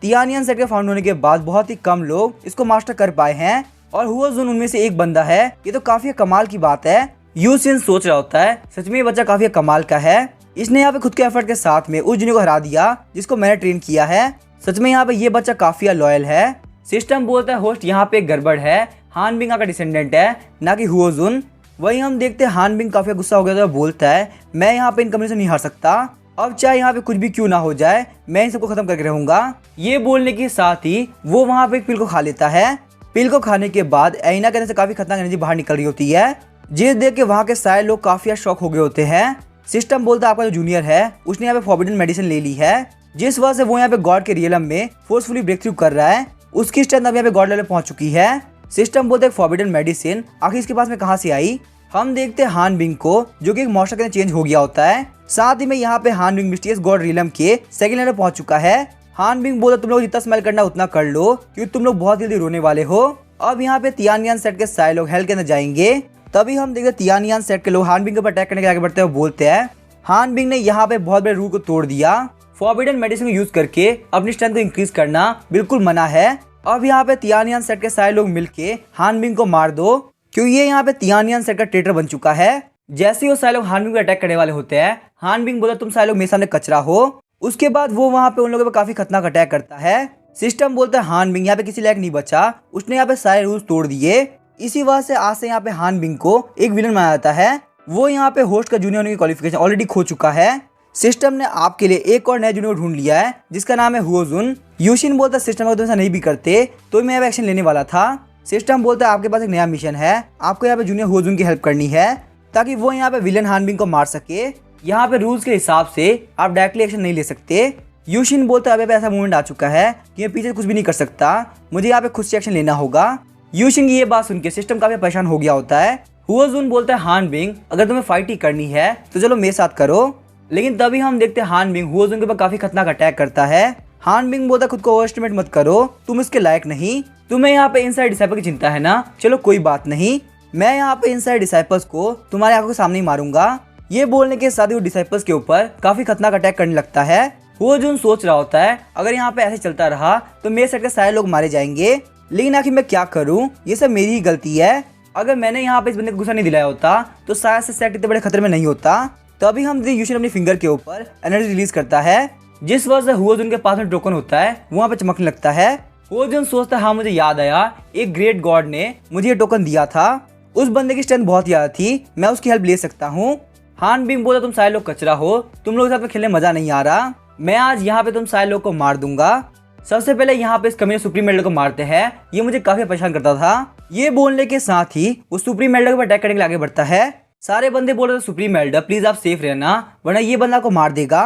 तियानियन सेट के फाउंड होने के बाद बहुत ही कम लोग इसको मास्टर कर पाए हैं और हुओजुन उनमें से एक बंदा है। ये तो काफी कमाल की बात है। यूसिन सोच रहा होता है सच में ये बच्चा काफी कमाल का है। इसने यहाँ पे खुद के एफर्ट के साथ में उस जूनियर को हरा दिया जिसको मैंने ट्रेन किया है। सच में यहाँ पे ये बच्चा काफी लॉयल है। सिस्टम बोलता है होस्ट यहाँ पे गड़बड़ है, हान बिंग का डिसेंडेंट है ना कि हुओजुन। वही हम देखते हैं हान बिंग काफी गुस्सा हो गया तो बोलता है मैं यहाँ पे इन कम्युनिटी से नहीं हार सकता, अब चाहे यहाँ पे कुछ भी क्यों ना हो जाए मैं इन सबको खत्म करके रहूंगा। ये बोलने के साथ ही वो वहाँ पे एक पिल को खा लेता है। पिल को खाने के बाद एइना के अंदर से काफी खतरनाक एनर्जी बाहर निकल रही होती है, जिस देख के वहाँ के सारे लोग काफी शॉक हो गए होते हैं। सिस्टम बोलता है आपका जो जूनियर है उसने यहाँ पे फॉरबिडन मेडिसिन ले ली है, जिस वजह से वो यहाँ पे गॉड के रियलम में फोर्सफुली ब्रेक थ्रू कर रहा है। उसकी स्ट्रेंथ अब यहाँ पे गॉड लेवल पहुंच चुकी है। सिस्टम बोलते हैं फॉरबिडन मेडिसिन आखिर इसके पास में कहाँ से आई। हम देखते हैं हान बिंग को जो कि एक मॉन्स्टर के अंदर चेंज हो गया होता है। साथ ही में यहाँ पे हान बिंग मिस्टीरियस गॉड रियलम के सेकंड लेवल पहुंच चुका है। हान बिंग बोलता तुम लोग जितना स्मेल करना उतना कर लो क्योंकि तुम लोग बहुत जल्दी रोने वाले हो। अब यहाँ पे तियानियन सेट के सारे लोग हेल के अंदर जाएंगे। तभी हम देखते तियानियन सेट के लोग हान बिंग के ऊपर अटैक करने के आगे बढ़ते हुए बोलते हैं हान बिंग ने यहाँ पे बहुत बड़े रूल को तोड़ दिया। फॉरबिडन मेडिसिन को यूज करके अपनी स्ट्रेंथ को इंक्रीज करना बिल्कुल मना है। अब यहाँ पे तियानियन सेट के सारे लोग मिलके हान बिंग को मार दो क्योंकि ये यहाँ पे तियानियन सेट का ट्रेटर बन चुका है। जैसे ही वो सारे लोग हान बिंग को अटैक करने वाले होते हैं, हान बिंग बोला तुम सारे लोग मेरे सामने कचरा हो। उसके बाद वो वहाँ पे उन लोगों पे काफी खतरनाक अटैक करता है। सिस्टम बोलता है हान बिंग यहाँ पे किसी लायक नहीं बचा, उसने यहाँ पे सारे रूल्स तोड़ दिए। इसी वजह से आज से यहाँ पे हान बिंग को एक विलन माना जाता है। वो यहाँ पे होस्ट का जूनियर होने की क्वालिफिकेशन ऑलरेडी खो चुका है। सिस्टम ने आपके लिए एक और नया जूनियर ढूंढ लिया है जिसका नाम है हुओजुन। यूशिन बोलता है सिस्टम अगर तुम ऐसा नहीं भी करते तो मैं एक्शन लेने वाला था। सिस्टम बोलता है आपके पास एक नया मिशन है, आपको यहाँ पे जूनियर हुओजुन की हेल्प करनी है ताकि वो यहाँ पे विलन हान बिंग को मार सके। यहाँ पे रूल्स के हिसाब से आप डायरेक्टली एक्शन नहीं ले सकते। यूशिन बोलता है अब ऐसा मूवमेंट आ चुका है कि मैं पीछे कुछ भी नहीं कर सकता, मुझे यहाँ पे खुद से एक्शन लेना होगा। यूशिन की ये बात सुन के सिस्टम काफी परेशान हो गया होता है। हुओजुन बोलता है हान बिंग अगर तुम्हें फाइट ही करनी है तो चलो मेरे साथ करो। लेकिन तभी हम देखते हैं हान बिंग हुओजुन के ऊपर काफी खतरनाक अटैक करता है। हान बिंग बोलता है खुद को ओवर एस्टिमेट मत करो, तुम इसके लायक नहीं। तुम्हें यहाँ पे इनसाइड डिसाइपल की चिंता है ना, चलो कोई बात नहीं, मैं यहाँ पे इनसाइड डिसाइपल्स को तुम्हारे आंखों के सामने ही मारूंगा। ये बोलने के साथ ही वो डिसाइपल्स के ऊपर काफी खतरनाक अटैक करने लगता है। हुओजुन सोच रहा होता है अगर यहाँ पे ऐसे चलता रहा तो मेरे सेट के सारे लोग मारे जाएंगे, लेकिन आखिर मैं क्या करूँ, ये सब मेरी ही गलती है। अगर मैंने यहाँ पे इस बंदे को गुस्सा नहीं दिलाया होता तो शायद से सेट इतने बड़े खतरे में नहीं होता। तभी हम यूशिन अपनी फिंगर के ऊपर एनर्जी रिलीज करता है, जिस वजह से हुओजुन के पास में टोकन होता है वहाँ पे चमकने लगता है। हुओजुन सोचता है हाँ मुझे याद आया, एक ग्रेट गॉड ने मुझे ये टोकन दिया था, उस बंदे की स्ट्रेंथ बहुत ज्यादा थी, मैं उसकी हेल्प ले सकता हूँ। हान बिंग बोला तुम सारे लोग कचरा हो, तुम लोग के साथ में खेलने मजा नहीं आ रहा, मैं आज यहाँ पे तुम सारे लोग को मार दूंगा। सबसे पहले यहाँ पे इस कम्युनिटी सुप्रीम एल्डर को मारते हैं, ये मुझे काफी परेशान करता था। ये बोलने के साथ ही वो सुप्रीम एल्डर को अटैक करने के लिए आगे बढ़ता है। सारे बंदे बोल रहे थे सुप्रीम एल्डर प्लीज आप सेफ रहना वरना ये बंदा को मार देगा।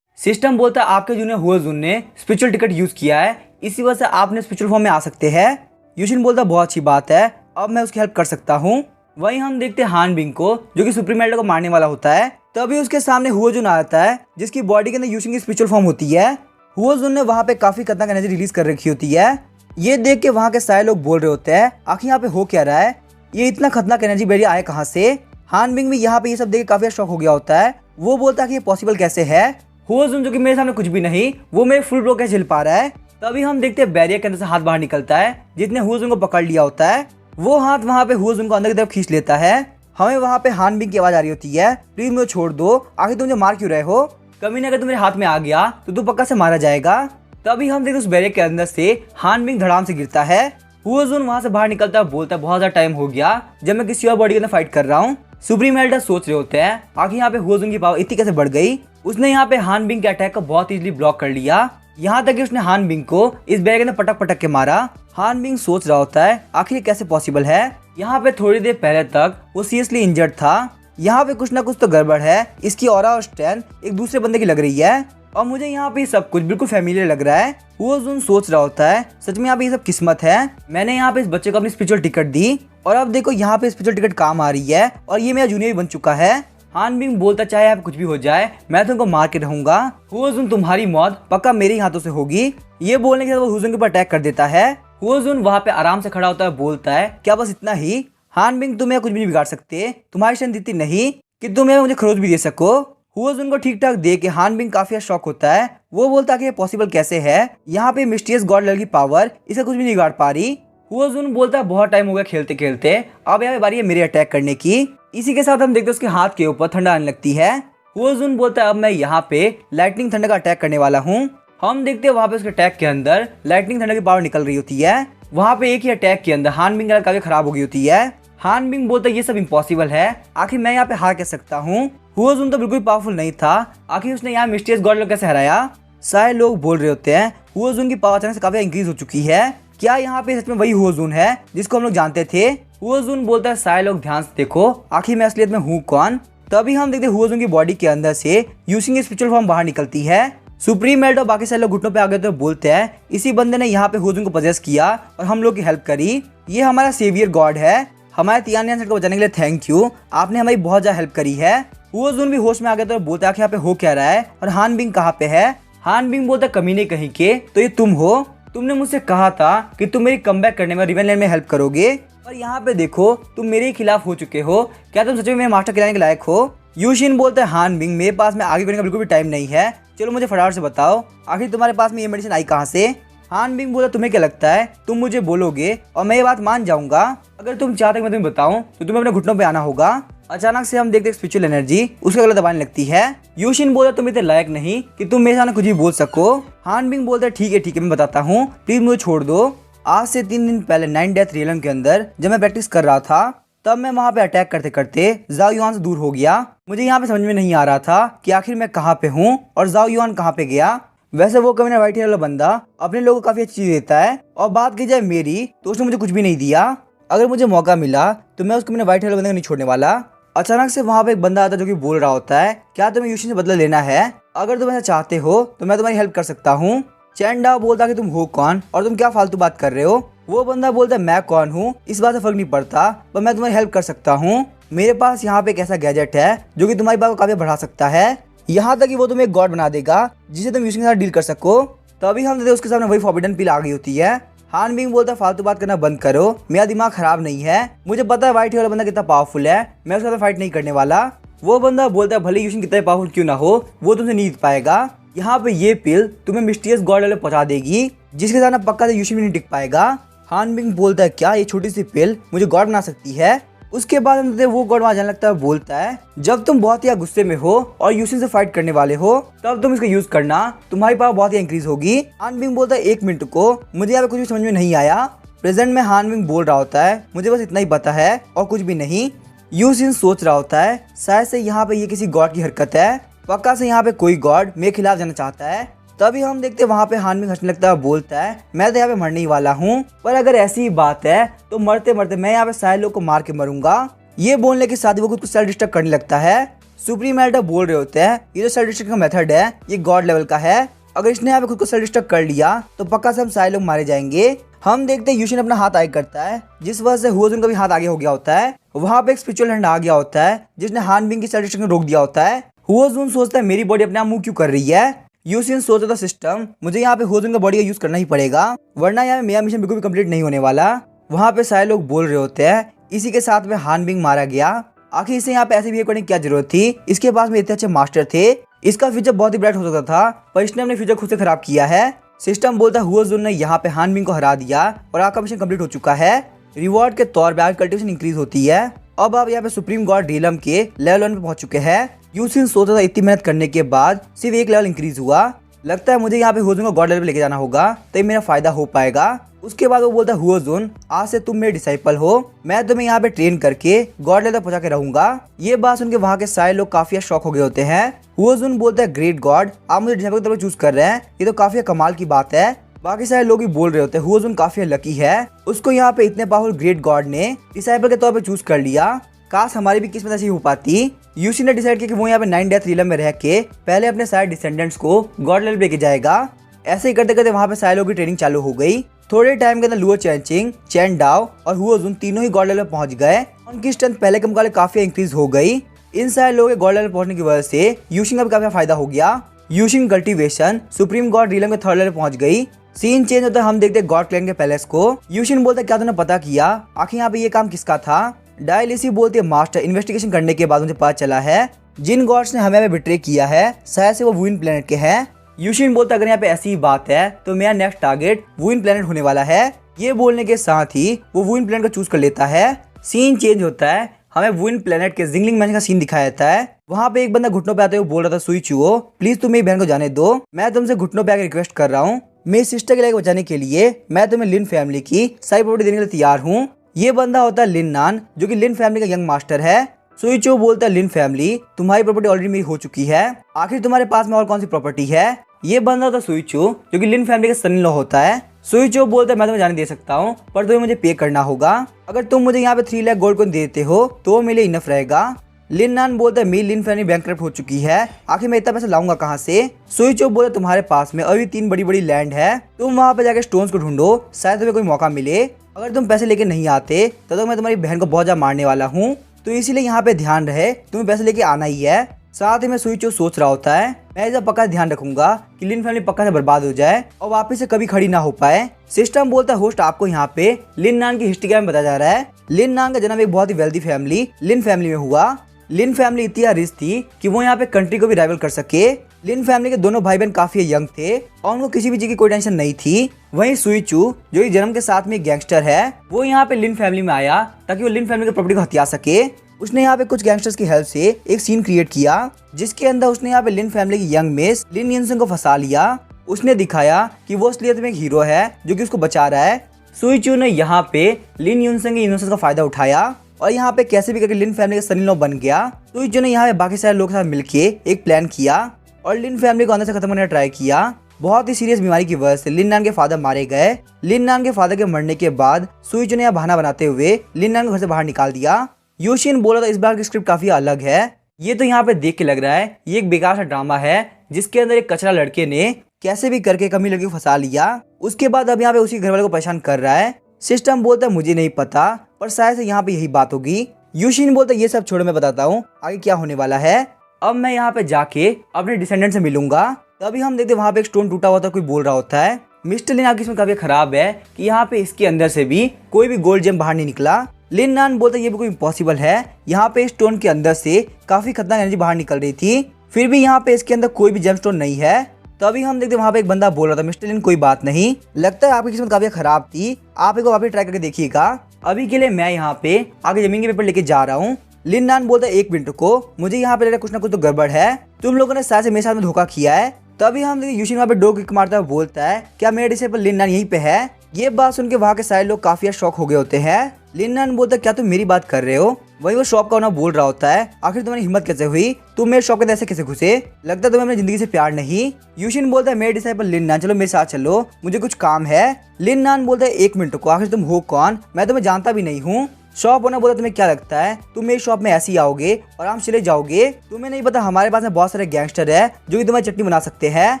सिस्टम बोलता है आपके जूनियर हुओजुन ने स्पिरिचुअल टिकट यूज किया है, इसी वजह से आपने स्पिरिचुअल फॉर्म में आ सकते हैं। यूशिन बोलता बहुत अच्छी बात है, अब मैं उसकी हेल्प कर सकता हूँ। वहीं हम देखते हैं हान बिंग को जो कि सुप्रीम एल्डर को मारने वाला होता है। तभी उसके सामने हुओजुन आता है जिसकी बॉडी के अंदर यूशिन की स्पिरिचुअल फॉर्म होती है। हुओजुन ने वहाँ पे काफी खतरनाक एनर्जी रिलीज कर रखी होती है। ये देख के वहाँ के सारे लोग बोल रहे होते हैं आखिर यहाँ पे हो क्या रहा है, ये इतना खतरनाक एनर्जी बेरी आए कहाँ से। हान बिंग भी यहाँ पे ये सब देख के काफी शॉक हो गया होता है। वो बोलता है कि ये पॉसिबल कैसे है। हुओजुन जो कि मेरे सामने कुछ भी नहीं, वो मेरे फुल ब्लो कैसे झेल पा रहा है। तभी हम देखते हैं बैरियर के अंदर से हाथ बाहर निकलता है, जिसने हुओजुन को पकड़ लिया होता है। वो हाथ वहाँ पे हुओजुन को अंदर की तरफ खींच लेता है। हमें वहाँ पे हान बिंग की आवाज आ रही होती है प्लीज मुझे छोड़ दो, आखिर तुम मुझे मार क्यों रहे हो, कभी अगर तुम्हारे हाथ में आ गया तो तू पक्का से मारा जाएगा। तभी हम देखते उस बैरियर के अंदर से हान बिंग धड़ाम से गिरता है। हुओजुन वहाँ से बाहर निकलता है, बोलता है बहुत ज्यादा टाइम हो गया जब मैं किसी और बॉडी के अंदर फाइट कर रहा हूँ। सुप्रीम एल्डर सोच रहे होते हैं आखिर यहाँ पे हुओजुन की पावर इतनी कैसे बढ़ गई। उसने यहाँ पे हान बिंग के अटैक को बहुत इजीली ब्लॉक कर लिया, यहाँ तक कि उसने हान बिंग को इस बैग में पटक पटक के मारा। हान बिंग सोच रहा होता है आखिर कैसे पॉसिबल है। यहाँ पे थोड़ी देर पहले तक वो सीरियसली इंजर्ड था, यहाँ पे कुछ ना कुछ तो गड़बड़ है, इसकी ऑरा और स्ट्रेंथ एक दूसरे बंदे की लग रही है और मुझे यहाँ पे सब कुछ बिल्कुल फैमिलियर लग रहा है। वो जुन सोच रहा होता है सच में यहाँ पे ये सब किस्मत है, मैंने यहाँ पे इस बच्चे को अपनी स्पिरिचुअल टिकट दी और अब देखो यहाँ पे स्पिरिचुअल टिकट काम आ रही है और ये मेरा जूनियर भी बन चुका है। हान बिंग बोलता चाहे यहाँ पे कुछ भी हो जाए मैं तुमको मार के रहूंगा, हुओजुन तुम्हारी मौत पक्का मेरे ही हाथों से होगी। ये बोलने के बाद वो हुओजुन के ऊपर अटैक कर देता है। हुओजुन वहाँ पे आराम से खड़ा होता है, बोलता है क्या बस इतना ही? हान बिंग तुम्हें कुछ भी नहीं बिगाड़ सकते, तुम्हारी स्ट्रेंथ इतनी नहीं कि तुम्हें मुझे खरोच भी दे सको। हुओजुन को ठीक ठाक देख के हान बिंग काफी शॉक होता है। वो बोलता है कि ये पॉसिबल कैसे है, यहाँ पे मिस्टीरियस गॉड लेवल की पावर इसे कुछ भी नहीं बिगाड़ पा रही। हुओजुन बोलता है बहुत टाइम हो गया खेलते खेलते, अब यहाँ पे बारी है मेरे अटैक करने की। इसी के साथ हम देखते हैं उसके हाथ के ऊपर ठंडा आने लगती है। हुओजुन बोलता है अब मैं यहाँ पे लाइटनिंग थंडर का अटैक करने वाला हूँ। हम देखते हैं वहाँ पे उसके अटैक के अंदर लाइटनिंग थंडर की पावर निकल रही होती है। वहाँ पे एक ही अटैक के अंदर हान बिंग काफी खराब हो गई होती है। हान बिंग बोलता है ये सब इम्पॉसिबल है, आखिर मैं यहाँ पे हार कैसे सकता हूँ? हुओजुन तो बिल्कुल पावरफुल नहीं था, आखिर उसने यहाँ मिस्टीरियस गॉड कैसे हराया? सारे लोग बोल रहे होते हैं हुओजुन की पावर अचानक से काफी इंक्रीज हो चुकी है, क्या यहाँ पे सच में वही हुओजुन है जिसको हम लोग जानते थे? हुओजुन बोलता है सारे लोग ध्यान से देखो आखिर मैं असलियत में हूँ कौन। तभी हम देखते हैं हुओजुन की बॉडी के अंदर से यूसिंग स्पिरिचुअल फॉर्म बाहर निकलती है। सुप्रीम मेल्ट और बाकी सारे लोग घुटनों पे आ गए तो बोलते हैं इसी बंदे ने यहाँ पे हुओजुन को पजेस किया और हम लोग की हेल्प करी, ये हमारा सेवियर गॉड है, हमारे तियानियन को बचाने के लिए थैंक यू, आपने हमारी बहुत ज्यादा हेल्प करी है। हुओजुन भी होश में आ गया तो बोलता है यहाँ पे हो क्या रहा है और हान बिंग कहाँ पे है? हान बिंग बोलता कमीने कहीं के, तो ये तुम हो, तुमने मुझसे कहा था कि तुम मेरी कमबैक करने में रिवेंज लेने में हेल्प करोगे और यहाँ पे देखो तुम मेरे खिलाफ हो चुके हो, क्या तुम सच में मेरे मास्टर खिलाने के लायक हो? यूशिन बोलता है हान बिंग मेरे पास में आगे बढ़ने का बिल्कुल भी टाइम नहीं है, चलो मुझे फटाफट से बताओ आखिर तुम्हारे पास में ये मेडिसिन आई कहाँ से? हान बिंग बोला तुम्हें क्या लगता है तुम मुझे बोलोगे और मैं ये बात मान जाऊंगा? अगर तुम चाहते हो मैं तुम्हें बताऊं तो तुम्हें अपने घुटनों पे आना होगा। अचानक से हम देखते स्पिरिचुअल एनर्जी उसका गला दबाने लगती है। यूशिन बोला तुम इतने लायक नहीं कि तुम मेरे सामने कुछ भी बोल सको। हान बिंग बोलता है ठीक है मैं बताता हूँ, प्लीज मुझे छोड़ दो। आज से 3 दिन पहले 9 डेथ रियलम के अंदर जब मैं प्रैक्टिस कर रहा था तब मैं वहाँ पे अटैक करते करते जाओ युआन से दूर हो गया। मुझे यहाँ पे समझ में नहीं आ रहा था कि आखिर मैं कहाँ पे हूँ और जाओ युआन कहाँ पे गया। वैसे वो कभी ना व्हाइट हेयर वाला बंदा अपने लोगों को काफी अच्छी चीज देता है और बात की जाए मेरी तो उसने मुझे कुछ भी नहीं दिया। अगर मुझे मौका मिला तो मैं उसको मैंने व्हाइट हेयर बंदे को नहीं छोड़ने वाला। अचानक से वहाँ पे एक बंदा आता है जो कि बोल रहा होता है क्या तुम्हें यूशिन से बदला लेना है? अगर तुम ऐसा चाहते हो तो मैं तुम्हारी हेल्प कर सकता हूँ। चैंडा बोलता कि तुम हो कौन और तुम क्या फालतू बात कर रहे हो? वो बंदा बोलता है मैं कौन हूँ इस बात से फर्क नहीं पड़ता, पर मैं तुम्हारी हेल्प कर सकता हूँ। मेरे पास यहाँ पे एक ऐसा गैजेट है जो कि तुम्हारी बात को काफी बढ़ा सकता है, यहाँ तक कि वो तुम्हें एक गॉड बना देगा जिसे तुम यूशिन के साथ डील कर सको। तभी हम देखते उसके सामने वही फॉरबिडन पिल आ गई होती है। हान बिंग बोलता है फालतू बात करना बंद करो, मेरा दिमाग खराब नहीं है, मुझे पता है व्हाइट हेयर वाला बंदा कितना पावरफुल है, मैं उसके साथ फाइट नहीं करने वाला। वो बंदा बोलता है भले यूशिन कितना पावरफुल क्यों ना हो वो तुमसे नहीं जीत पाएगा, यहाँ पे ये पिल तुम्हें मिस्टीरियस गॉड लेवल पहुंचा देगी जिसके साथ पक्का से यूशिन भी नहीं टिक पाएगा। हान बिंग बोलता है क्या ये छोटी सी पिल मुझे गॉड बना सकती है? उसके बाद हम वो गॉड वहां जाने लगता है, बोलता है जब तुम बहुत ही गुस्से में हो और यूशिन से फाइट करने वाले हो तब तुम इसका यूज करना, तुम्हारी पावर बहुत ही इंक्रीज होगी। हान बिंग बोलता है 1 मिनट को, मुझे यहाँ पे कुछ भी समझ में नहीं आया। प्रेजेंट में हान बिंग बोल रहा होता है मुझे बस इतना ही पता है और कुछ भी नहीं। यूशिन सोच रहा होता है शायद से यहाँ पे ये किसी गॉड की हरकत है, पक्का से यहाँ पे कोई गॉड मेरे खिलाफ जाना चाहता है। तभी हम देखते वहाँ पे हान बिंग हंसने लगता है, बोलता है मैं तो यहाँ पे मरने ही वाला हूँ, पर अगर ऐसी ही बात है तो मरते मरते मैं यहाँ पे सारे लोग को मार के मरूंगा। ये बोलने के साथ ही वो खुद को सेल्फ डिस्ट्रक्ट करने लगता है। सुप्रीम एल्डर बोल रहे होते हैं ये जो सेल्फ डिस्ट्रक्ट का मेथड है ये गॉड लेवल का है, अगर इसने यहाँ पे खुद को सेल्फ डिस्ट्रक्ट कर लिया तो पक्का से हम सारे लोग मारे जाएंगे। हम देखते हैं यूशिन अपना हाथ आगे करता है जिस वजह से हुओजुन का भी हाथ आगे हो गया होता है। वहाँ पे एक स्पिरिचुअल हैंड आ गया होता है जिसने हान बिंग की सेल्फ डिस्ट्रक्शन रोक दिया होता है। हुओजुन सोचता है मेरी बॉडी अपने आप मूव क्यों कर रही है? यूशिन सोचता था सिस्टम मुझे यहाँ पे हुओजुन का बॉडी का यूज करना ही पड़ेगा वरना यहाँ मेरा मिशन बिल्कुल भी कंप्लीट नहीं होने वाला। वहाँ पे सारे लोग बोल रहे होते हैं इसी के साथ में हान बिंग मारा गया, आखिर इसे यहाँ पे ऐसे बिहेव करने की क्या जरूरत थी? इसके पास में इतने अच्छे मास्टर थे, इसका फ्यूचर बहुत ही ब्राइट हो सकता था पर इसने अपने फ्यूचर खुद से खराब किया है। सिस्टम बोलता है हुओजुन ने यहाँ पे हान बिंग को हरा दिया और आपका मिशन कंप्लीट हो चुका है। रिवॉर्ड के तौर पे कल्टिवेशन इंक्रीज होती है। अब आप यहाँ पे सुप्रीम गॉड रियलम के लेवल 1 पे पहुंच चुके हैं। यूशिन सोचा था इतनी मेहनत करने के बाद सिर्फ 1 लेवल इंक्रीज हुआ, लगता है मुझे यहाँ पे हुओजुन को गॉड लेवल पे लेके जाना होगा तो मेरा फायदा हो पाएगा। उसके बाद वो बोलता है हुओजुन आज से तुम मेरे डिसाइपल हो, मैं तुम्हें यहाँ पे ट्रेन करके गॉड लेवल तक पहुंचा के रहूंगा। ये बात सुन के वहाँ के सारे लोग काफी शॉक हो गए होते हैं। हुओजुन बोलता है ग्रेट गॉड आप मुझे डिसाइपल की तरफ चूज कर रहे हैं, ये तो काफी कमाल की बात है। बाकी सारे लोग भी बोल रहे होते हैं हुओजुन काफी लकी है, उसको यहाँ पे इतने पावरफुल ग्रेट गॉड ने डिसाइपल के तौर पे चूज कर लिया। काश हमारी भी किस्मत ऐसी हो पाती। यूशिन ने डिसाइड किया कि वो यहाँ पे 9 डेथ रिलम में रह के पहले अपने सारे डिसेंडेंट्स को गॉड लेवल लेके जाएगा। ऐसे ही करते करते वहाँ पे सारे लोगों की ट्रेनिंग चालू हो गई। थोड़े टाइम के अंदर लुओ चैनचिंग, चैन डाओ और हुओ जुन तीनों ही गॉड लेवल पे पहुंच गए। उनकी स्ट्रेंथ पहले के मुकाबले काफी इंक्रीज हो गई। इन सारे लोगों के गॉड लेवल पहुंचने की वजह से यूशिन का भी काफी फायदा हो गया। यूशिन कल्टीवेशन सुप्रीम गॉड रिलम के थर्ड लेवल पहुंच गई। सीन चेंज होता है, हम देखते गॉड क्लैन के पैलेस को। यूशिन बोलता क्या तूने पता किया आखिर यहाँ पे ये काम किसका था। डायलिसी बोलती है मास्टर, इन्वेस्टिगेशन करने के बाद मुझे पता चला है जिन गॉड्स ने हमें बिट्रे किया है शायद से वो वुइन प्लेनेट के हैं। यूशिन बोलता अगर यहाँ पे ऐसी ही बात है तो मेरा नेक्स्ट टारगेट वुइन प्लेनेट होने वाला है। ये बोलने के साथ ही वो वुइन प्लेनेट को चूज कर लेता है। सीन चेंज होता है, हमें वुइन प्लेनेट के जिंगलिंग मैच का सीन दिखाया जाता है। वहाँ पे एक बंदा घुटनों पे आते हुए बोल रहा था सुइचुओ प्लीज तुम मेरी बहन को जाने दो, मैं तुमसे घुटनों पे आके रिक्वेस्ट कर रहा हूँ। मेरी सिस्टर के लिए बचाने के लिए मैं तुम्हें लिन फैमिली की सारी प्रॉपर्टी देने के लिए तैयार हूँ। ये बंदा होता है लिन नान जो कि लिन फैमिली का यंग मास्टर है। सुइचो बोलता है लिन फैमिली तुम्हारी प्रॉपर्टी ऑलरेडी मेरी हो चुकी है, आखिर तुम्हारे पास में और कौन सी प्रॉपर्टी है। ये बंदा होता है सुइचो जो कि लिन फैमिली का सन इन लॉ होता है। सुइचो बोलता है मैं तुम्हें जाने दे सकता हूँ पर तुम्हें मुझे पे करना होगा। अगर तुम मुझे यहाँ पे 3 लाख गोल्ड कॉइन देते हो तो मेरे लिए इनफ रहेगा। लिन नान बोलता है मेरी लिन फैमिली बैंकक्रप्ट हो चुकी है, आखिर मैं इतना पैसा लाऊंगा कहाँ से। सुइचो बोलता तुम्हारे पास में अभी 3 बड़ी बड़ी लैंड है, तुम वहाँ पे जाकर स्टोन्स को ढूंढो, शायद तुम्हें कोई मौका मिले। अगर तुम पैसे लेके नहीं आते तो मैं तुम्हारी बहन को बहुत ज्यादा मारने वाला हूँ, तो इसीलिए यहाँ पे ध्यान रहे तुम्हें पैसे लेके आना ही है। साथ ही में सुइचो सोच रहा होता है मैं इसका पक्का ध्यान रखूंगा कि लिन फैमिली पक्का से बर्बाद हो जाए और वापस से कभी खड़ी ना हो पाए। सिस्टम बोलता है होस्ट आपको यहाँ पे लिन नान की हिस्ट्री के बारे में बताया जा रहा है। लिन नान का जन्म एक बहुत ही वेल्दी फैमिली लिन फैमिली में हुआ। लिन फैमिली इतनी रिच थी कि वो यहाँ पे कंट्री को भी राइवल कर सके। लिन फैमिली के दोनों भाई बहन काफी यंग थे और उनको किसी भी चीज की कोई टेंशन नहीं थी। वहीं सुइचू जो एक जन्म के साथ में एक गैंगस्टर है वो यहाँ पे लिन फैमिली में आया ताकि वो लिन फैमिली की प्रॉपर्टी को हथिया सके। उसने यहाँ पे कुछ गैंगस्टर्स की हेल्प से एक सीन क्रिएट किया जिसके अंदर उसने यहाँ पे लिन फैमिली की यंग मेस लिन युनसेंग को फंसा लिया। उसने दिखाया कि वो असलियत में एक हीरो है जो कि उसको बचा रहा है। सुइचू ने यहाँ पे लिन युनसेंग की इनोसेंस का फायदा उठाया और यहाँ पे कैसे भी करके लिन फैमिली का सन इन लॉ बन गया। सुइचू ने यहाँ पे बाकी सारे लोगों के साथ मिलके एक प्लान किया और लिन फैमिली को अंदर से खत्म करने का ट्राई किया। बहुत ही सीरियस बीमारी की वजह से लिन नान के फादर मारे गए। लिन नान के फादर के मरने के बाद सुइचू ने यह बहाना बनाते हुए लिन नान को घर से बाहर निकाल दिया। यूशिन बोला था इस बार की स्क्रिप्ट काफी अलग है, ये तो यहाँ पे देख के लग रहा है ये एक बेकार सा ड्रामा है जिसके अंदर एक कचरा लड़के ने कैसे भी करके कमी लड़की को फंसा लिया, उसके बाद अब यहाँ पे उसी घर वाले को परेशान कर रहा है। सिस्टम बोलता है मुझे नहीं पता पर शायद से यहाँ पे यही बात होगी। यूशिन बोलता है ये सब छोड़ो मैं बताता हूँ आगे क्या होने वाला है। अब मैं यहाँ पे जाके अपने डिसेंडेंट से मिलूंगा। तभी हम देखते वहाँ पे एक स्टोन टूटा हुआ था, कोई बोल रहा होता है मिस्टर लिन आपकी किस्मत काफी खराब है कि यहाँ पे इसके अंदर से भी कोई भी गोल्ड जेम बाहर नहीं निकला। लिन नान बोलता है ये बिल्कुल इम्पॉसिबल है, यहाँ पे स्टोन के अंदर से काफी खतरनाक एनर्जी बाहर निकल रही थी, फिर भी यहाँ पे इसके अंदर कोई भी जेम स्टोन नहीं है। तभी हम देखते वहाँ पे एक बंदा बोल रहा था मिस्टर लिन कोई बात नहीं, लगता है आपकी किस्मत काफी खराब थी, आप एक बार वापस ट्राई करके देखिएगा। अभी के लिए मैं यहाँ पे आगे जमीन के पेपर लेके जा रहा हूँ। लिन नान बोलता है 1 मिनट को, मुझे यहाँ पे लग रहा है कुछ ना कुछ तो गड़बड़ है, तुम लोगों ने शायद से मेरे साथ में धोखा किया है। तभी हम यूशिन वहाँ पे डोर किक मारता हुआ बोलता है क्या मेरा डिसेबल लिन नान यहीं पे है। ये बात सुन के वहाँ के सारे लोग काफी शॉक हो गए होते हैं। लिन नान बोलता है क्या तुम मेरी बात कर रहे हो। वही वो शॉप का ओनर बोल रहा होता है आखिर तुम्हारी हिम्मत कैसे हुई, तुम मेरे शॉप के अंदर ऐसे कैसे घुसे, लगता है तुम्हें अपनी जिंदगी से प्यार नहीं। यूशिन बोलता है मेरे डिसाइपल लिन नान चलो मेरे साथ चलो, मुझे कुछ काम है। लिन नान बोलता है 1 मिनट को, आखिर तुम हो कौन, मैं तुम्हें जानता भी नहीं हूँ। शॉप ओनर बोलता तुम्हें क्या लगता है तुम मेरी शॉप में ऐसे ही आओगे और आराम चले जाओगे, तुम्हें नहीं पता हमारे पास में बहुत सारे गैंगस्टर है जो कि तुम्हारी चटनी बना सकते हैं।